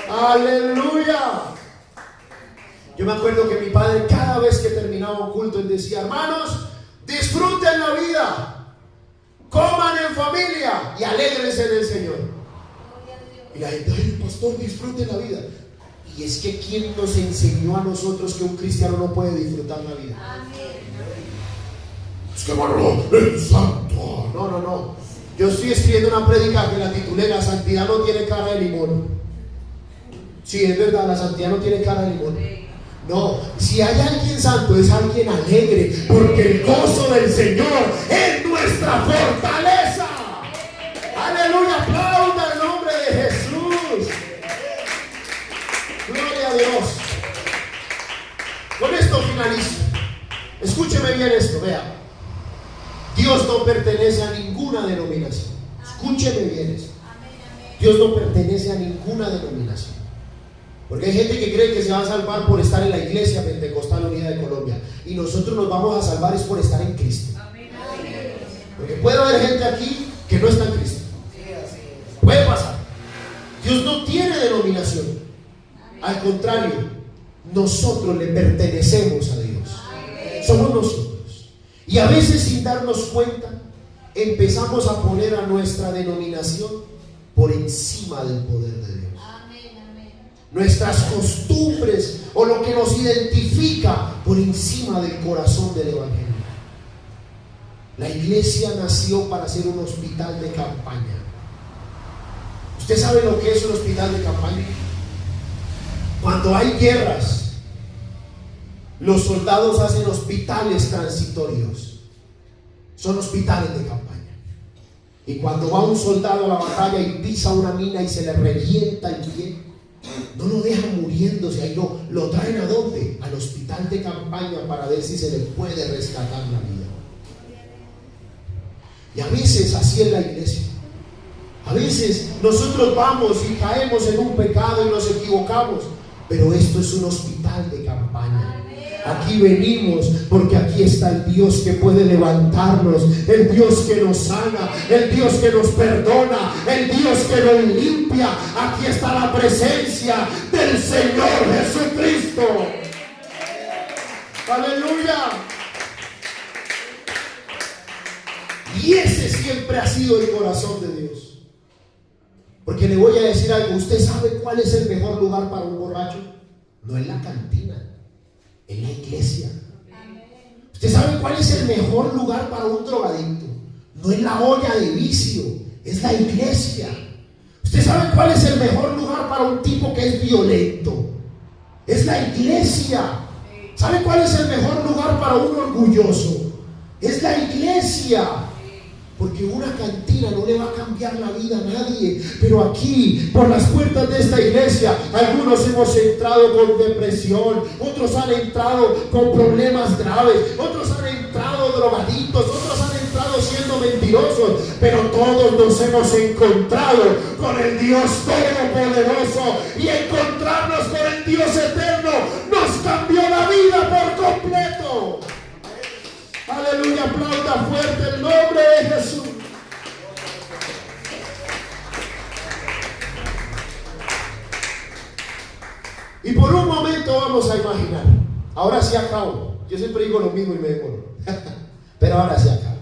A: Aleluya. Yo me acuerdo que mi padre cada vez que terminaba un culto él decía: hermanos, disfruten la vida, coman en familia y alégrense en el Señor. Y la gente: ay, pastor, disfruten la vida. Y es que ¿quién nos enseñó a nosotros que un cristiano no puede disfrutar la vida? Es que bueno, el santo. No. Yo estoy escribiendo una prédica que la titulé La santidad no tiene cara de limón. Sí, es verdad, la santidad no tiene cara de limón. No, si hay alguien santo es alguien alegre, porque el gozo del Señor es nuestra fortaleza. Aleluya, aplauda el nombre de Jesús. Gloria a Dios. Con esto finalizo. Escúcheme bien esto, vea. Dios no pertenece a ninguna denominación. Escúcheme bien esto. Dios no pertenece a ninguna denominación. Porque hay gente que cree que se va a salvar por estar en la Iglesia Pentecostal Unida de Colombia. Y nosotros nos vamos a salvar es por estar en Cristo. Porque puede haber gente aquí que no está en Cristo. Puede pasar. Dios no tiene denominación. Al contrario, nosotros le pertenecemos a Dios. Somos nosotros. Y a veces sin darnos cuenta, empezamos a poner a nuestra denominación por encima del poder de Dios. Nuestras costumbres o lo que nos identifica por encima del corazón del Evangelio. La iglesia nació para ser un hospital de campaña. ¿Usted sabe lo que es un hospital de campaña? Cuando hay guerras, los soldados hacen hospitales transitorios. Son hospitales de campaña. Y cuando va un soldado a la batalla y pisa una mina y se le revienta el pie, no lo dejan muriéndose ahí, no, lo traen ¿a dónde? Al hospital de campaña para ver si se le puede rescatar la vida. Y a veces así es la iglesia. A veces nosotros vamos y caemos en un pecado y nos equivocamos, pero esto es un hospital de campaña. Aquí venimos porque aquí está el Dios que puede levantarnos, el Dios que nos sana, el Dios que nos perdona, el Dios que nos limpia. Aquí está la presencia del Señor Jesucristo. Aleluya. Y ese siempre ha sido el corazón de Dios. Porque le voy a decir algo. ¿Usted sabe cuál es el mejor lugar para un borracho? No es la cantina, es la iglesia. ¿Usted sabe cuál es el mejor lugar para un drogadicto? No es la olla de vicio, es la iglesia. ¿Usted sabe cuál es el mejor lugar para un tipo que es violento? Es la iglesia. ¿Sabe cuál es el mejor lugar para un orgulloso? Es la iglesia. Porque una cantina no le va a cambiar la vida a nadie. Pero aquí, por las puertas de esta iglesia, algunos hemos entrado con depresión, otros han entrado con problemas graves, otros han entrado drogadictos, otros han entrado siendo mentirosos, pero todos nos hemos encontrado con el Dios Todopoderoso, y encontrarnos con el Dios Eterno nos cambió la vida por completo. Aleluya, aplauda fuerte el nombre de Jesús. Y por un momento vamos a imaginar. Ahora sí acabo. Yo siempre digo lo mismo y me demoro. Pero ahora sí acabo.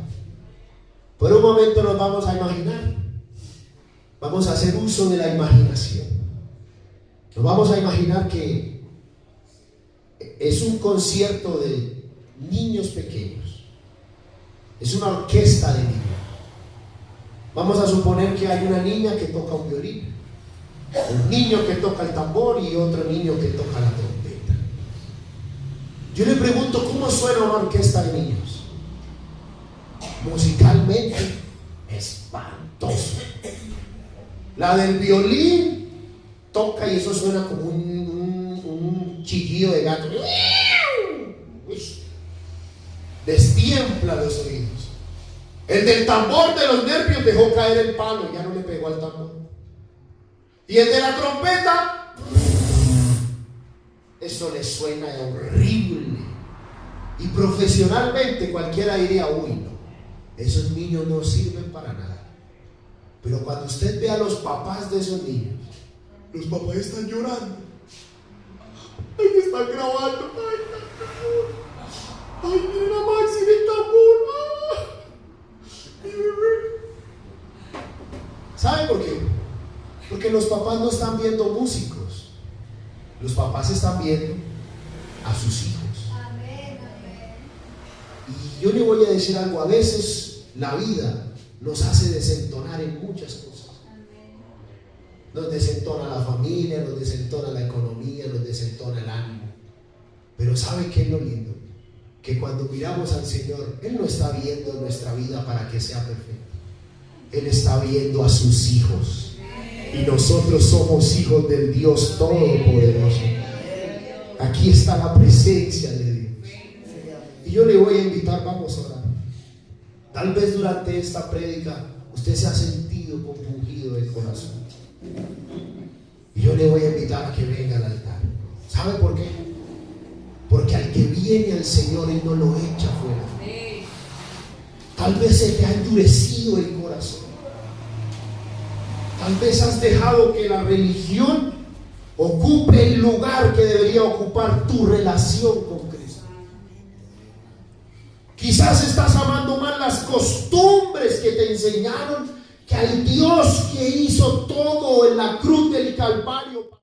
A: Por un momento nos vamos a imaginar. Vamos a hacer uso de la imaginación. Nos vamos a imaginar que es un concierto de niños pequeños. Es una orquesta de niños. Vamos a suponer que hay una niña que toca un violín, un niño que toca el tambor y otro niño que toca la trompeta. Yo le pregunto, ¿cómo suena una orquesta de niños? Musicalmente, espantoso. La del violín toca y eso suena como un chillido de gato. Destiempla los oídos. El del tambor de los nervios dejó caer el palo, ya no le pegó al tambor. Y el de la trompeta, eso le suena horrible. Y profesionalmente cualquiera diría, uy, no, esos niños no sirven para nada. Pero cuando usted ve a los papás de esos niños, los papás están llorando. Ay, me están grabando. Ay, miren a Maxi en el tambor. Mi bebé. ¿Sabe por qué? Porque los papás no están viendo músicos. Los papás están viendo a sus hijos. Amén, amén. Y yo le voy a decir algo. A veces la vida nos hace desentonar en muchas cosas. Amén. Nos desentona la familia, nos desentona la economía, nos desentona el ánimo. Pero ¿sabe qué es lo lindo? Que cuando miramos al Señor, Él no está viendo nuestra vida para que sea perfecta. Él está viendo a sus hijos. Y nosotros somos hijos del Dios Todopoderoso. Aquí está la presencia de Dios. Y yo le voy a invitar, vamos a orar. Tal vez durante esta prédica usted se ha sentido compungido del corazón. Y yo le voy a invitar a que venga al altar. ¿Sabe por qué? Porque al que viene al Señor, Él no lo echa fuera. Tal vez se te ha endurecido el corazón. Tal vez has dejado que la religión ocupe el lugar que debería ocupar tu relación con Cristo. Quizás estás amando más las costumbres que te enseñaron que al Dios que hizo todo en la cruz del Calvario.